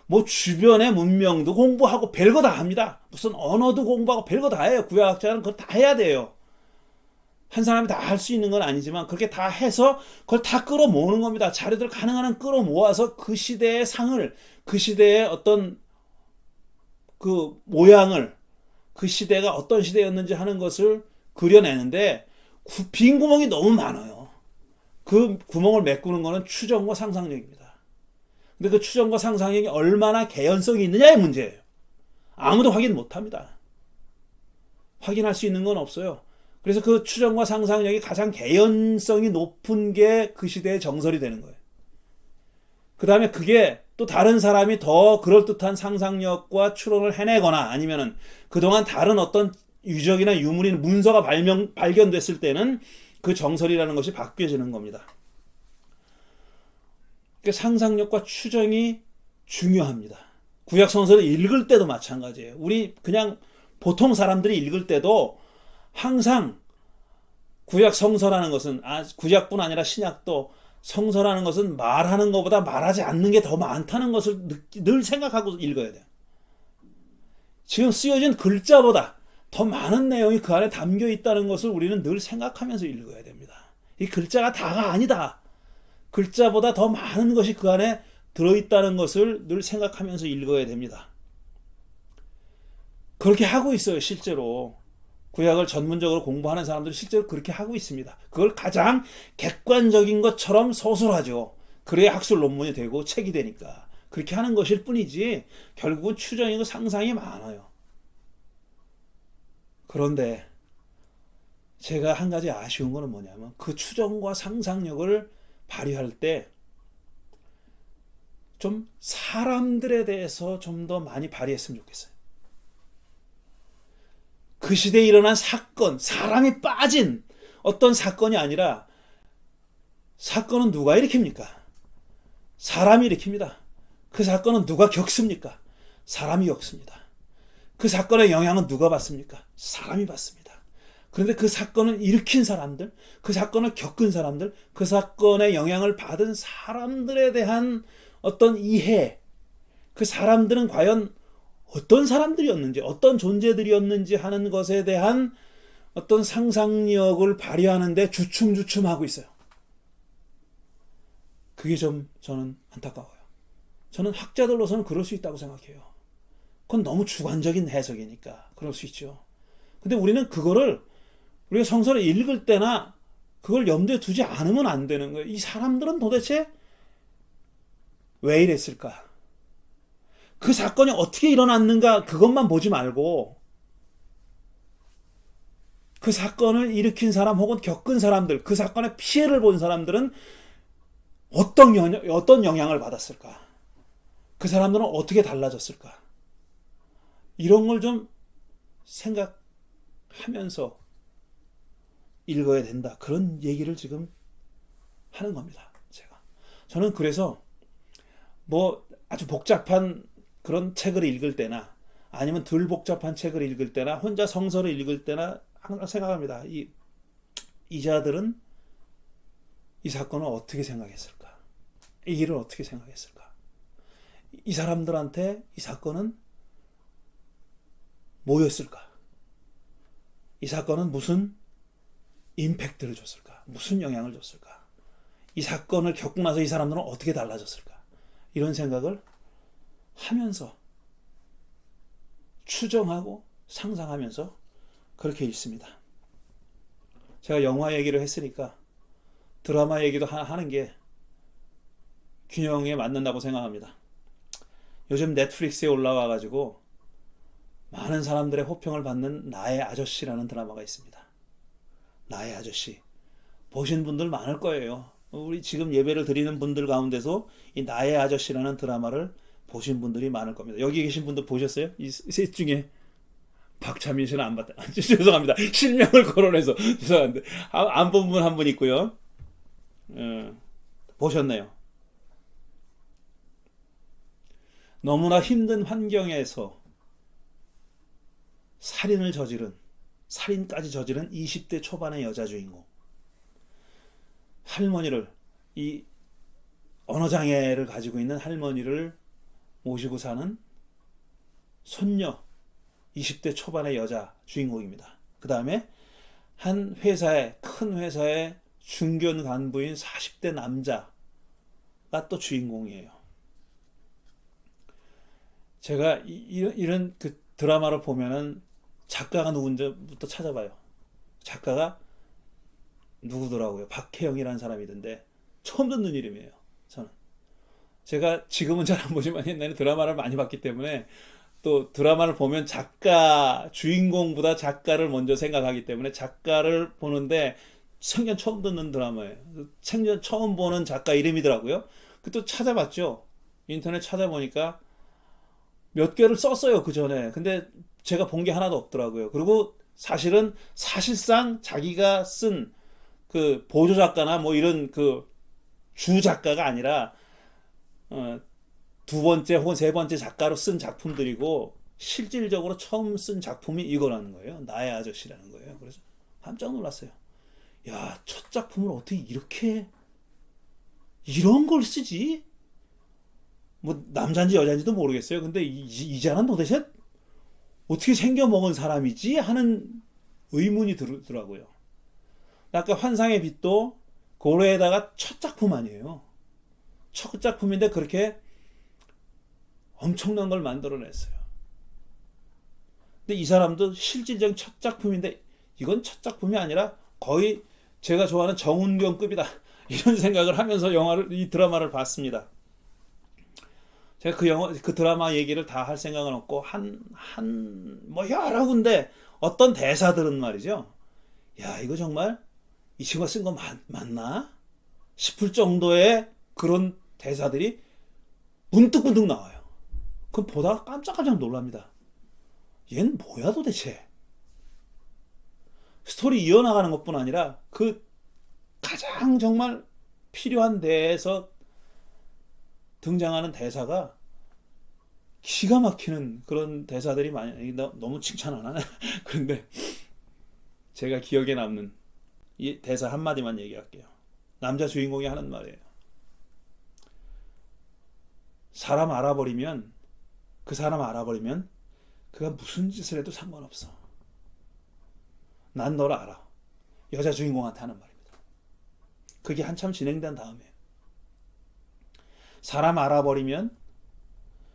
뭐 주변의 문명도 공부하고 별거 다 합니다. 무슨 언어도 공부하고 별거 다 해요. 구약학자는 그걸 다 해야 돼요. 한 사람이 다 할 수 있는 건 아니지만 그렇게 다 해서 그걸 다 끌어모으는 겁니다. 자료들을 가능한 한 끌어모아서 그 시대의 상을, 그 시대의 어떤 그 모양을, 그 시대가 어떤 시대였는지 하는 것을 그려내는데 빈 구멍이 너무 많아요. 그 구멍을 메꾸는 것은 추정과 상상력입니다. 근데 그 추정과 상상력이 얼마나 개연성이 있느냐의 문제예요. 아무도 확인 못합니다. 확인할 수 있는 건 없어요. 그래서 그 추정과 상상력이 가장 개연성이 높은 게 그 시대의 정설이 되는 거예요. 그 다음에 그게 또 다른 사람이 더 그럴듯한 상상력과 추론을 해내거나 아니면은 그동안 다른 어떤 유적이나 유물이나 문서가 발견됐을 때는 그 정설이라는 것이 바뀌어지는 겁니다. 그러니까 상상력과 추정이 중요합니다. 구약성서를 읽을 때도 마찬가지예요. 우리 그냥 보통 사람들이 읽을 때도 항상 구약성서라는 것은 구약뿐 아니라 신약도 성서라는 것은 말하는 것보다 말하지 않는 게 더 많다는 것을 늘 생각하고 읽어야 돼요. 지금 쓰여진 글자보다 더 많은 내용이 그 안에 담겨 있다는 것을 우리는 늘 생각하면서 읽어야 됩니다. 이 글자가 다가 아니다. 글자보다 더 많은 것이 그 안에 들어있다는 것을 늘 생각하면서 읽어야 됩니다. 그렇게 하고 있어요, 실제로. 구약을 전문적으로 공부하는 사람들은 실제로 그렇게 하고 있습니다. 그걸 가장 객관적인 것처럼 서술하죠. 그래야 학술 논문이 되고 책이 되니까. 그렇게 하는 것일 뿐이지 결국은 추정이고 상상이 많아요. 그런데 제가 한 가지 아쉬운 거는 뭐냐면 그 추정과 상상력을 발휘할 때 좀 사람들에 대해서 좀 더 많이 발휘했으면 좋겠어요. 그 시대에 일어난 사건, 사람이 빠진 어떤 사건이 아니라 사건은 누가 일으킵니까? 사람이 일으킵니다. 그 사건은 누가 겪습니까? 사람이 겪습니다. 그 사건의 영향은 누가 받습니까? 사람이 받습니다. 그런데 그 사건을 일으킨 사람들, 그 사건을 겪은 사람들, 그 사건의 영향을 받은 사람들에 대한 어떤 이해, 그 사람들은 과연 어떤 사람들이었는지, 어떤 존재들이었는지 하는 것에 대한 어떤 상상력을 발휘하는데 주춤주춤하고 있어요. 그게 좀 저는 안타까워요. 저는 학자들로서는 그럴 수 있다고 생각해요. 그건 너무 주관적인 해석이니까 그럴 수 있죠. 근데 우리는 그거를 우리가 성서를 읽을 때나 그걸 염두에 두지 않으면 안 되는 거예요. 이 사람들은 도대체 왜 이랬을까? 그 사건이 어떻게 일어났는가 그것만 보지 말고 그 사건을 일으킨 사람 혹은 겪은 사람들, 그 사건의 피해를 본 사람들은 어떤 영향을 받았을까? 그 사람들은 어떻게 달라졌을까? 이런 걸 좀 생각하면서 읽어야 된다. 그런 얘기를 지금 하는 겁니다. 저는 그래서 뭐 아주 복잡한 그런 책을 읽을 때나 아니면 덜 복잡한 책을 읽을 때나 혼자 성서를 읽을 때나 항상 생각합니다. 이 자들은 이 사건을 어떻게 생각했을까? 이 일을 어떻게 생각했을까? 이 사람들한테 이 사건은 뭐였을까? 이 사건은 무슨 임팩트를 줬을까? 무슨 영향을 줬을까? 이 사건을 겪고 나서 이 사람들은 어떻게 달라졌을까? 이런 생각을 하면서 추정하고 상상하면서 그렇게 읽습니다. 제가 영화 얘기를 했으니까 드라마 얘기도 하는 게 균형에 맞는다고 생각합니다. 요즘 넷플릭스에 올라와가지고 많은 사람들의 호평을 받는 나의 아저씨라는 드라마가 있습니다. 나의 아저씨. 보신 분들 많을 거예요. 우리 지금 예배를 드리는 분들 가운데서 이 나의 아저씨라는 드라마를 보신 분들이 많을 겁니다. 여기 계신 분들 보셨어요? 이 셋 중에 박찬민 씨는 안 봤다. 죄송합니다. 실명을 거론해서 죄송한데 안 본 분 한 분 있고요. 보셨네요. 너무나 힘든 환경에서 살인까지 저지른 20대 초반의 여자 주인공. 할머니를, 이 언어장애를 가지고 있는 할머니를 모시고 사는 손녀 20대 초반의 여자 주인공입니다. 그 다음에 한 회사의, 큰 회사의 중견 간부인 40대 남자가 또 주인공이에요. 제가 이런 그 드라마를 보면은 작가가 누군지부터 찾아봐요. 작가가 누구더라고요. 박혜영이라는 사람이던데 처음 듣는 이름이에요. 저는 제가 지금은 잘 안 보지만 옛날에 드라마를 많이 봤기 때문에 또 드라마를 보면 작가, 주인공보다 작가를 먼저 생각하기 때문에 작가를 보는데 생전 처음 듣는 드라마예요. 생전 처음 보는 작가 이름이더라고요. 그 또 찾아봤죠. 인터넷 찾아보니까 몇 개를 썼어요, 그 전에. 근데 제가 본 게 하나도 없더라고요. 그리고 사실상 자기가 쓴 그 보조 작가나 뭐 이런 그 주 작가가 아니라 두 번째 혹은 세 번째 작가로 쓴 작품들이고 실질적으로 처음 쓴 작품이 이거라는 거예요. 나의 아저씨라는 거예요. 그래서 깜짝 놀랐어요. 야, 첫 작품을 어떻게 이런 걸 쓰지? 뭐 남자인지 여자인지도 모르겠어요. 근데 이 사람 도대체 어떻게 생겨먹은 사람이지? 하는 의문이 들더라고요. 아까 환상의 빛도 고래에다가 첫 작품 아니에요. 첫 작품인데 그렇게 엄청난 걸 만들어냈어요. 근데 이 사람도 실질적인 첫 작품인데 이건 첫 작품이 아니라 거의 제가 좋아하는 정운경급이다. 이런 생각을 하면서 이 드라마를 봤습니다. 제가 그 드라마 얘기를 다 할 생각은 없고 뭐 여러 군데 어떤 대사들은 말이죠. 야, 이거 정말 이 친구가 쓴 거 맞나? 싶을 정도의 그런 대사들이 문득문득 나와요. 그럼 보다가 깜짝깜짝 놀랍니다. 얘는 뭐야 도대체? 스토리 이어나가는 것뿐 아니라 그 가장 정말 필요한 데에서 등장하는 대사가 기가 막히는 그런 대사들이 많이, 너무 칭찬 안 하네. 그런데 제가 기억에 남는 이 대사 한마디만 얘기할게요. 남자 주인공이 하는 말이에요. 그 사람 알아버리면 그가 무슨 짓을 해도 상관없어. 난 너를 알아. 여자 주인공한테 하는 말입니다. 그게 한참 진행된 다음에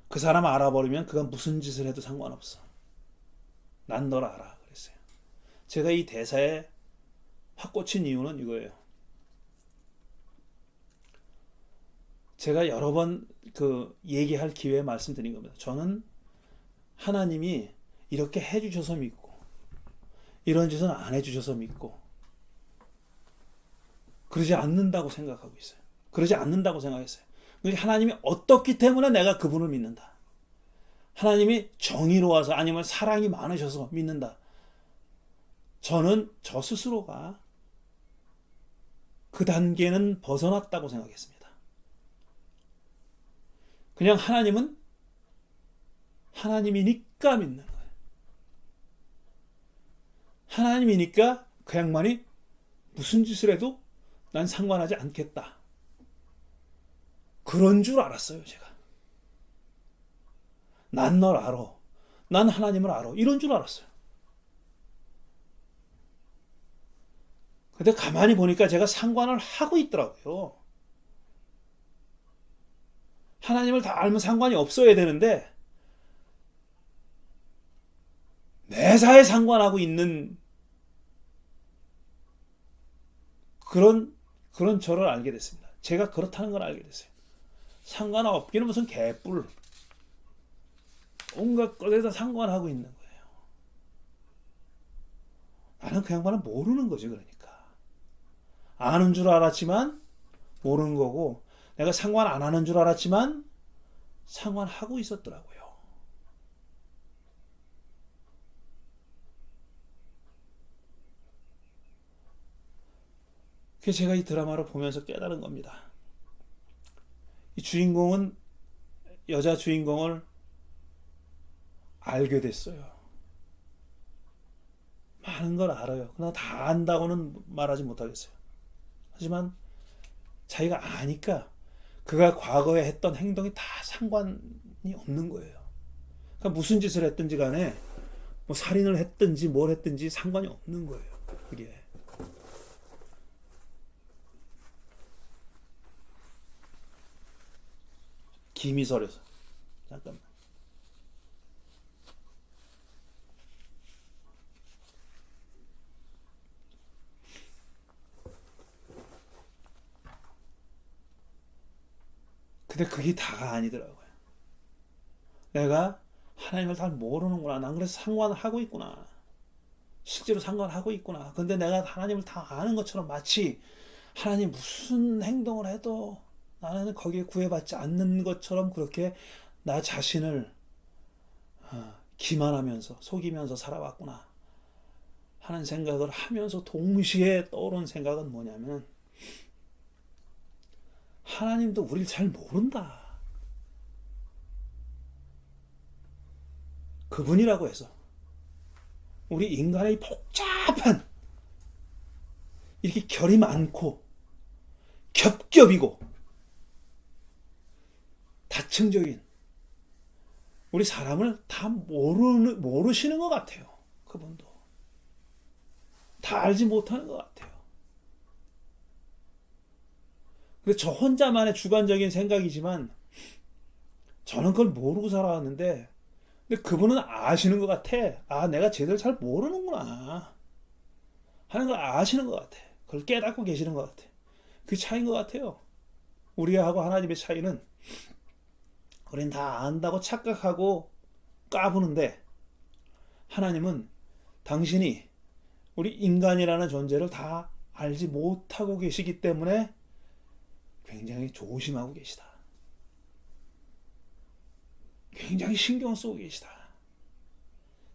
그 사람 알아버리면 그가 무슨 짓을 해도 상관없어. 난 너를 알아. 그랬어요. 제가 이 대사에 확 꽂힌 이유는 이거예요. 제가 여러 번 얘기할 기회에 말씀드린 겁니다. 저는 하나님이 이렇게 해주셔서 믿고 이런 짓은 안 해주셔서 믿고 그러지 않는다고 생각하고 있어요. 그러지 않는다고 생각했어요. 하나님이 어떻기 때문에 내가 그분을 믿는다. 하나님이 정의로워서 아니면 사랑이 많으셔서 믿는다. 저는 저 스스로가 그 단계는 벗어났다고 생각했습니다. 그냥 하나님은 하나님이니까 믿는 거예요. 하나님이니까 그 양반이 무슨 짓을 해도 난 상관하지 않겠다. 그런 줄 알았어요, 제가. 난 널 알아. 난 하나님을 알아. 이런 줄 알았어요. 근데 가만히 보니까 제가 상관을 하고 있더라고요. 하나님을 다 알면 상관이 없어야 되는데 매사에 상관하고 있는 그런 저를 알게 됐습니다. 제가 그렇다는 걸 알게 됐어요. 상관없기는 무슨 개뿔. 온갖 것에다 상관하고 있는 거예요. 나는 그 양반은 모르는 거지, 그러니까. 아는 줄 알았지만 모르는 거고, 내가 상관 안 하는 줄 알았지만 상관하고 있었더라고요. 그래서 제가 이 드라마를 보면서 깨달은 겁니다. 이 주인공은 여자 주인공을 알게 됐어요. 많은 걸 알아요. 그러나 다 안다고는 말하지 못하겠어요. 하지만 자기가 아니까 그가 과거에 했던 행동이 다 상관이 없는 거예요. 그러니까 무슨 짓을 했든지 간에 뭐 살인을 했든지 뭘 했든지 상관이 없는 거예요. 그게. 김희설에서 잠깐만. 근데 그게 다가 아니더라고요. 내가 하나님을 잘 모르는구나. 난 그래서 상관하고 있구나. 실제로 상관하고 있구나. 근데 내가 하나님을 다 아는 것처럼 마치 하나님 무슨 행동을 해도 나는 거기에 구애받지 않는 것처럼 그렇게 나 자신을 기만하면서 속이면서 살아왔구나 하는 생각을 하면서 동시에 떠오른 생각은 뭐냐면 하나님도 우리를 잘 모른다. 그분이라고 해서 우리 인간의 복잡한 이렇게 결이 많고 겹겹이고 다층적인 우리 사람을 다 모르시는 것 같아요. 그분도 다 알지 못하는 것 같아요. 근데 저 혼자만의 주관적인 생각이지만 저는 그걸 모르고 살아왔는데 근데 그분은 아시는 것 같아. 아, 내가 쟤들 잘 모르는구나 하는 걸 아시는 것 같아. 그걸 깨닫고 계시는 것 같아. 그 차이인 것 같아요. 우리하고 하나님의 차이는 우린 다 안다고 착각하고 까부는데 하나님은 당신이 우리 인간이라는 존재를 다 알지 못하고 계시기 때문에 굉장히 조심하고 계시다. 굉장히 신경 쓰고 계시다.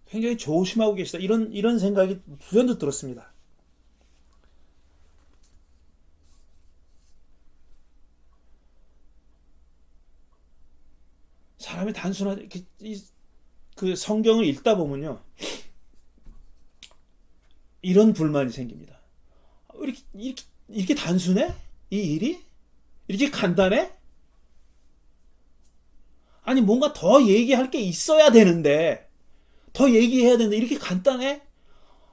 굉장히 조심하고 계시다. 이런 생각이 불현듯 들었습니다. 사람이 단순하게 그 성경을 읽다 보면요 이런 불만이 생깁니다. 이렇게 단순해? 이 일이? 이렇게 간단해? 아니 뭔가 더 얘기할 게 있어야 되는데 더 얘기해야 되는데 이렇게 간단해?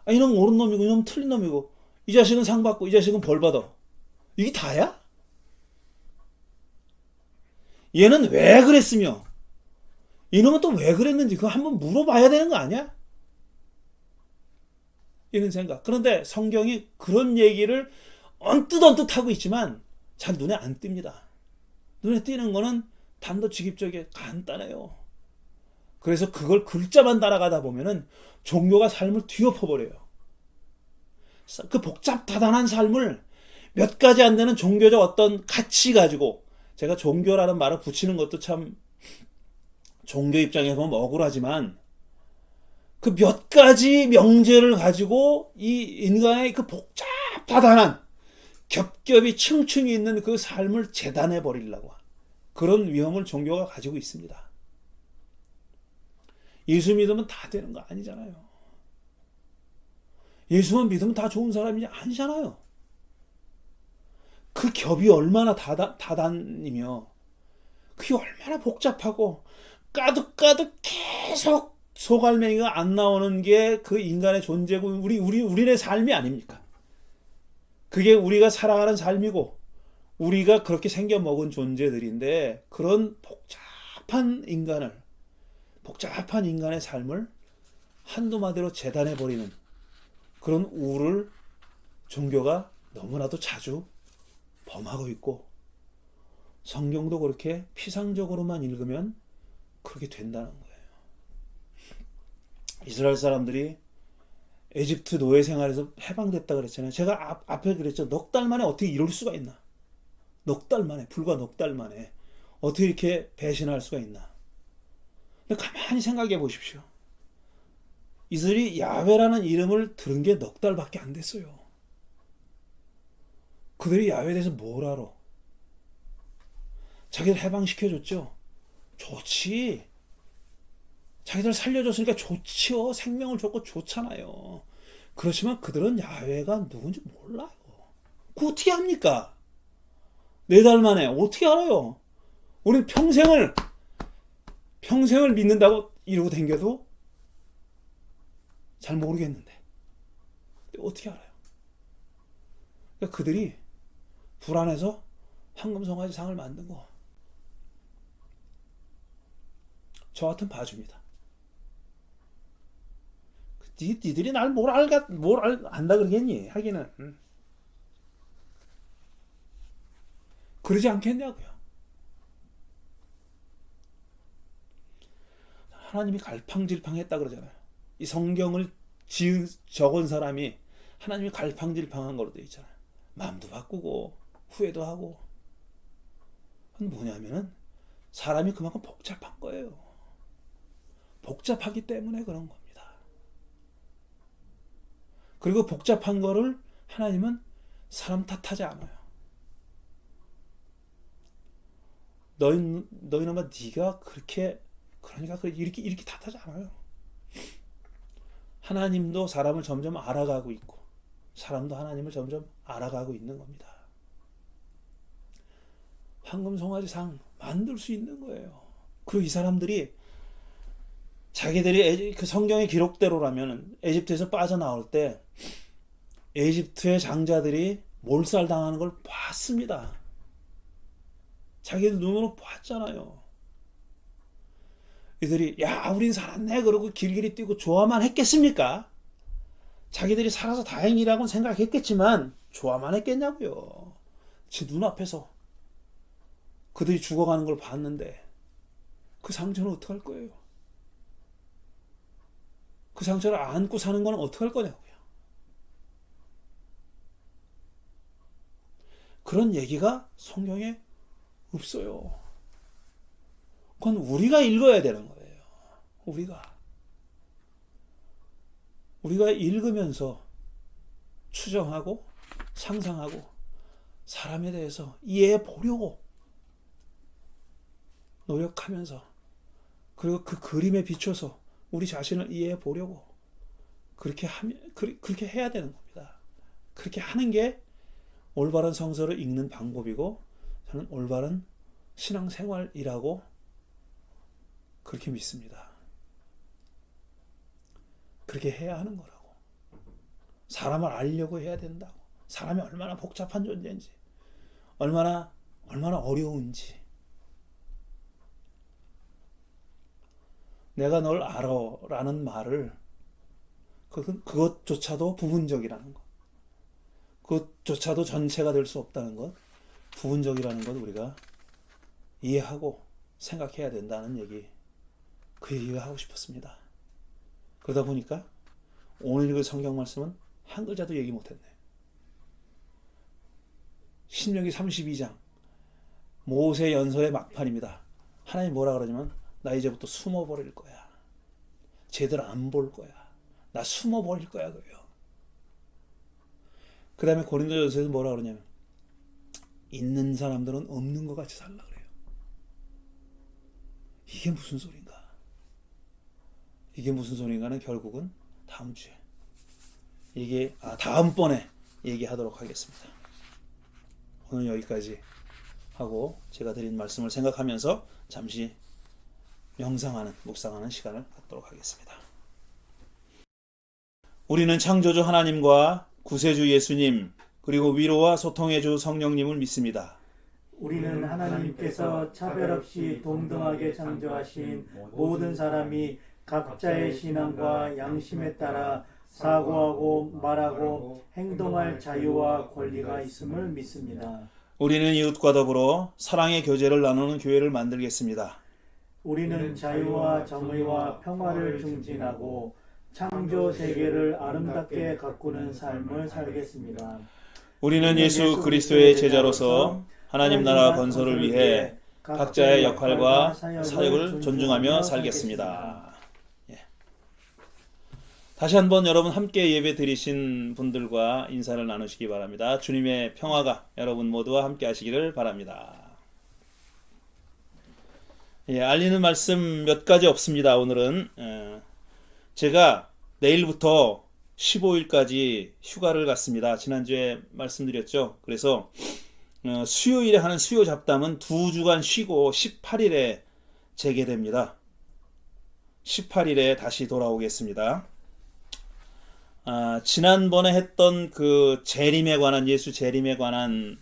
아, 이놈 옳은 놈이고 이놈 틀린 놈이고 이 자식은 상 받고 이 자식은 벌 받아. 이게 다야? 얘는 왜 그랬으며 이놈은 또 왜 그랬는지 그거 한번 물어봐야 되는 거 아니야? 이런 생각. 그런데 성경이 그런 얘기를 언뜻 하고 있지만 잘 눈에 안 띕니다. 눈에 띄는 거는 단도직입적이게 간단해요. 그래서 그걸 글자만 따라가다 보면은 종교가 삶을 뒤엎어버려요. 그 복잡다단한 삶을 몇 가지 안 되는 종교적 어떤 가치 가지고 제가 종교라는 말을 붙이는 것도 참 종교 입장에서 보면 억울하지만 그 몇 가지 명제를 가지고 이 인간의 그 복잡다단한 겹겹이 층층이 있는 그 삶을 재단해 버리려고 그런 위험을 종교가 가지고 있습니다. 예수 믿으면 다 되는 거 아니잖아요. 예수만 믿으면 다 좋은 사람이 아니잖아요. 그 겹이 얼마나 다단이며 그게 얼마나 복잡하고 까득까득 계속 소갈맹이가 안 나오는 게 그 인간의 존재고 우리의 삶이 아닙니까? 그게 우리가 살아가는 삶이고 우리가 그렇게 생겨먹은 존재들인데 그런 복잡한 인간의 삶을 한두 마디로 재단해버리는 그런 우를 종교가 너무나도 자주 범하고 있고 성경도 그렇게 피상적으로만 읽으면 그렇게 된다는 거예요. 이스라엘 사람들이 에집트 노예 생활에서 해방됐다 그랬잖아요. 제가 앞에 그랬죠. 넉 달 만에 어떻게 이럴 수가 있나. 넉 달 만에, 불과 넉 달 만에 어떻게 이렇게 배신할 수가 있나. 근데 가만히 생각해 보십시오. 이들이 야훼라는 이름을 들은 게 넉 달밖에 안 됐어요. 그들이 야훼에 대해서 뭘 알아? 자기들 해방시켜줬죠. 좋지. 자기들 살려줬으니까 좋지요. 생명을 줬고 좋잖아요. 그렇지만 그들은 야훼가 누군지 몰라요. 그거 어떻게 합니까? 4달 만에 어떻게 알아요? 우리 평생을 믿는다고 이러고 댕겨도 잘 모르겠는데 어떻게 알아요? 그러니까 그들이 불안해서 황금송아지 상을 만든 거. 저 같은 봐줍니다. 니들이 날 뭘 안다 그러겠니? 하기는 그러지 않겠냐고요. 하나님이 갈팡질팡했다 그러잖아요. 이 성경을 적은 사람이 하나님이 갈팡질팡한 걸로 되어 있잖아요. 마음도 바꾸고 후회도 하고. 그건 뭐냐면은 사람이 그만큼 복잡한 거예요. 복잡하기 때문에 그런 겁니다. 그리고 복잡한 거를 하나님은 사람 탓하지 않아요. 너희놈아 네가 그렇게 그러니까 이렇게 탓하지 않아요. 하나님도 사람을 점점 알아가고 있고 사람도 하나님을 점점 알아가고 있는 겁니다. 황금송아지상 만들 수 있는 거예요. 그리고 이 사람들이 자기들이 그 성경의 기록대로라면 에집트에서 빠져나올 때 에집트의 장자들이 몰살당하는 걸 봤습니다. 자기들 눈으로 봤잖아요. 이들이 야 우린 살았네 그러고 길길이 뛰고 좋아만 했겠습니까? 자기들이 살아서 다행이라고는 생각했겠지만 좋아만 했겠냐고요. 지 눈앞에서 그들이 죽어가는 걸 봤는데 그 상처는 어떡할 거예요? 그 상처를 안고 사는 건 어떡할 거냐고요. 그런 얘기가 성경에 없어요. 그건 우리가 읽어야 되는 거예요. 우리가 읽으면서 추정하고 상상하고 사람에 대해서 이해해 보려고 노력하면서 그리고 그 그림에 비춰서 우리 자신을 이해해 보려고 그렇게 해야 되는 겁니다. 그렇게 하는 게 올바른 성서를 읽는 방법이고 저는 올바른 신앙생활이라고 그렇게 믿습니다. 그렇게 해야 하는 거라고. 사람을 알려고 해야 된다고. 사람이 얼마나 복잡한 존재인지, 얼마나 어려운지. 내가 널 알아라는 말을 그것조차도 부분적이라는 것. 그것조차도 전체가 될 수 없다는 것. 부분적이라는 것 우리가 이해하고 생각해야 된다는 얘기. 그 얘기가 하고 싶었습니다. 그러다 보니까 오늘 읽을 성경 말씀은 한 글자도 얘기 못했네. 신명기 32장 모세 연설의 막판입니다. 하나님 뭐라 그러냐면 나 이제부터 숨어버릴 거야. 쟤들 안 볼 거야. 나 숨어버릴 거야 그래요. 그 다음에 고린도전서에서 뭐라 그러냐면 있는 사람들은 없는 것 같이 살라 그래요. 이게 무슨 소린가? 이게 무슨 소린가는 결국은 다음 주에 다음번에 얘기하도록 하겠습니다. 오늘 여기까지 하고 제가 드린 말씀을 생각하면서 잠시 묵상하는 시간을 갖도록 하겠습니다. 우리는 창조주 하나님과 구세주 예수님 그리고 위로와 소통의 주 성령님을 믿습니다.
우리는 하나님께서 차별 없이 동등하게 창조하신 모든 사람이 각자의 신앙과 양심에 따라 사고하고 말하고 행동할 자유와 권리가 있음을 믿습니다.
우리는 이웃과 더불어 사랑의 교제를 나누는 교회를 만들겠습니다.
우리는 자유와 정의와 평화를 중진하고 창조 세계를 아름답게 가꾸는 삶을 살겠습니다.
우리는 예수 그리스도의 제자로서 하나님 나라 건설을 위해 각자의 역할과 사역을 존중하며 살겠습니다. 다시 한번 여러분 함께 예배 드리신 분들과 인사를 나누시기 바랍니다. 주님의 평화가 여러분 모두와 함께 하시기를 바랍니다. 알리는 말씀 몇 가지 없습니다. 오늘은 제가 내일부터 15일까지 휴가를 갔습니다. 지난주에 말씀드렸죠. 그래서 수요일에 하는 수요 잡담은 2주간 쉬고 18일에 재개됩니다. 18일에 다시 돌아오겠습니다. 지난번에 했던 그 재림에 관한 예수 재림에 관한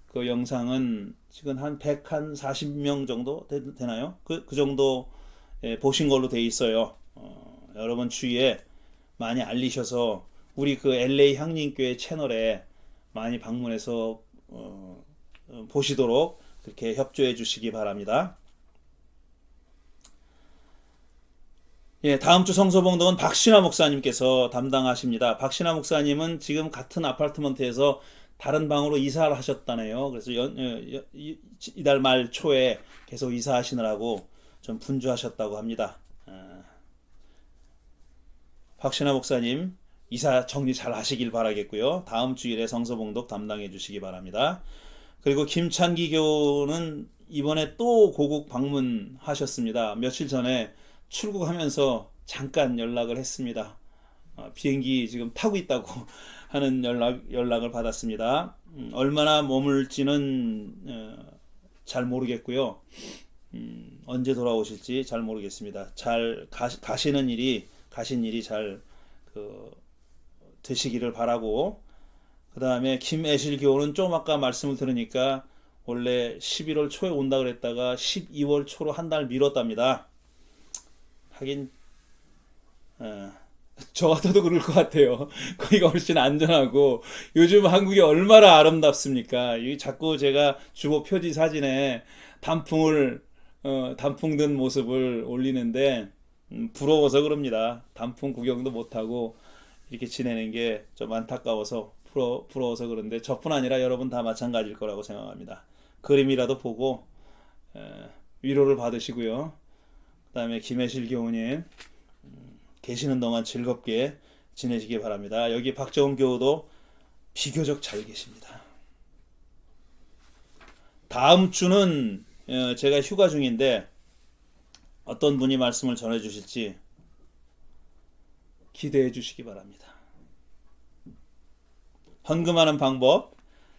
그 영상은 지금 한 140명 정도 되나요? 그 정도 보신 걸로 돼 있어요. 여러분 주위에 많이 알리셔서 우리 그 LA 향림교회 채널에 많이 방문해서 보시도록 그렇게 협조해 주시기 바랍니다. 예, 다음 주 성서봉독은 박신화 목사님께서 담당하십니다. 박신화 목사님은 지금 같은 아파트먼트에서 다른 방으로 이사를 하셨다네요. 그래서 이달 말 초에 계속 이사하시느라고 좀 분주하셨다고 합니다. 박신화 목사님 이사 정리 잘 하시길 바라겠고요. 다음 주일에 성서봉독 담당해 주시기 바랍니다. 그리고 김찬기 교우는 이번에 또 고국 방문하셨습니다. 며칠 전에 출국하면서 잠깐 연락을 했습니다. 비행기 지금 타고 있다고 하는 연락을 받았습니다. 얼마나 머물지는 잘 모르겠고요. 언제 돌아오실지 잘 모르겠습니다. 잘 가신 일이 잘 되시기를 바라고, 그 다음에 김애실 교우는 좀 아까 말씀을 들으니까 원래 11월 초에 온다 그랬다가 12월 초로 한 달 미뤘답니다. 하긴 저 같아도 그럴 것 같아요. 거기가 훨씬 안전하고 요즘 한국이 얼마나 아름답습니까? 자꾸 제가 주보 표지 사진에 단풍 든 모습을 올리는데 부러워서 그럽니다. 단풍 구경도 못하고 이렇게 지내는 게 좀 안타까워서 부러워서 그런데 저뿐 아니라 여러분 다 마찬가지일 거라고 생각합니다. 그림이라도 보고 위로를 받으시고요. 그 다음에 김혜실 교우님 계시는 동안 즐겁게 지내시기 바랍니다. 여기 박정음 교우도 비교적 잘 계십니다. 다음 주는 제가 휴가 중인데 어떤 분이 말씀을 전해 주실지 기대해 주시기 바랍니다. 헌금하는 방법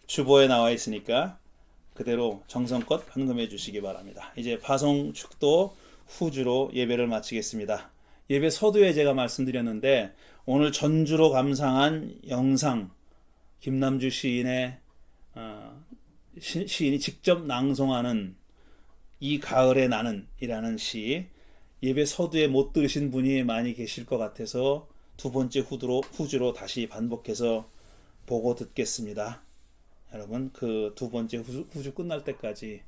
주보에 나와 있으니까 그대로 정성껏 헌금해 주시기 바랍니다. 이제 파송 축도 후주로 예배를 마치겠습니다. 예배 서두에 제가 말씀드렸는데 오늘 전주로 감상한 영상, 김남주 시인의 시인이 직접 낭송하는 이 가을의 나는 이라는 시, 예배 서두에 못 들으신 분이 많이 계실 것 같아서 두 번째 후주로 다시 반복해서 보고 듣겠습니다. 여러분 그 두 번째 후주 끝날 때까지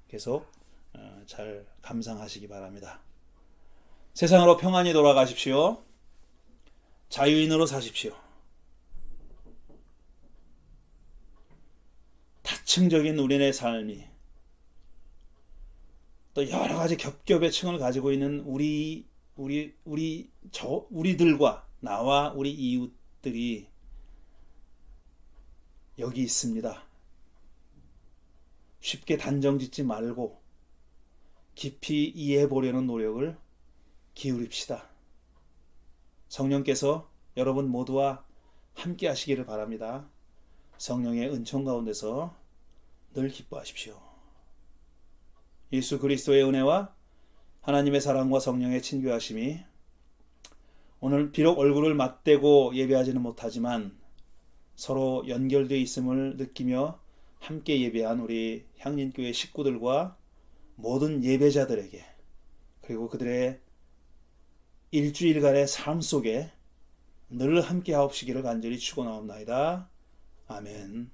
계속 잘 감상하시기 바랍니다. 세상으로 평안히 돌아가십시오. 자유인으로 사십시오. 다층적인 우리네 삶이 또 여러 가지 겹겹의 층을 가지고 있는 우리들과 나와 우리 이웃들이 여기 있습니다. 쉽게 단정짓지 말고 깊이 이해해 보려는 노력을 기울입시다. 성령께서 여러분 모두와 함께 하시기를 바랍니다. 성령의 은총 가운데서 늘 기뻐하십시오. 예수 그리스도의 은혜와 하나님의 사랑과 성령의 친교하심이 오늘 비록 얼굴을 맞대고 예배하지는 못하지만 서로 연결되어 있음을 느끼며 함께 예배한 우리 향린교회 식구들과 모든 예배자들에게, 그리고 그들의 일주일간의 삶 속에 늘 함께 하옵시기를 간절히 축원하옵나이다. 아멘.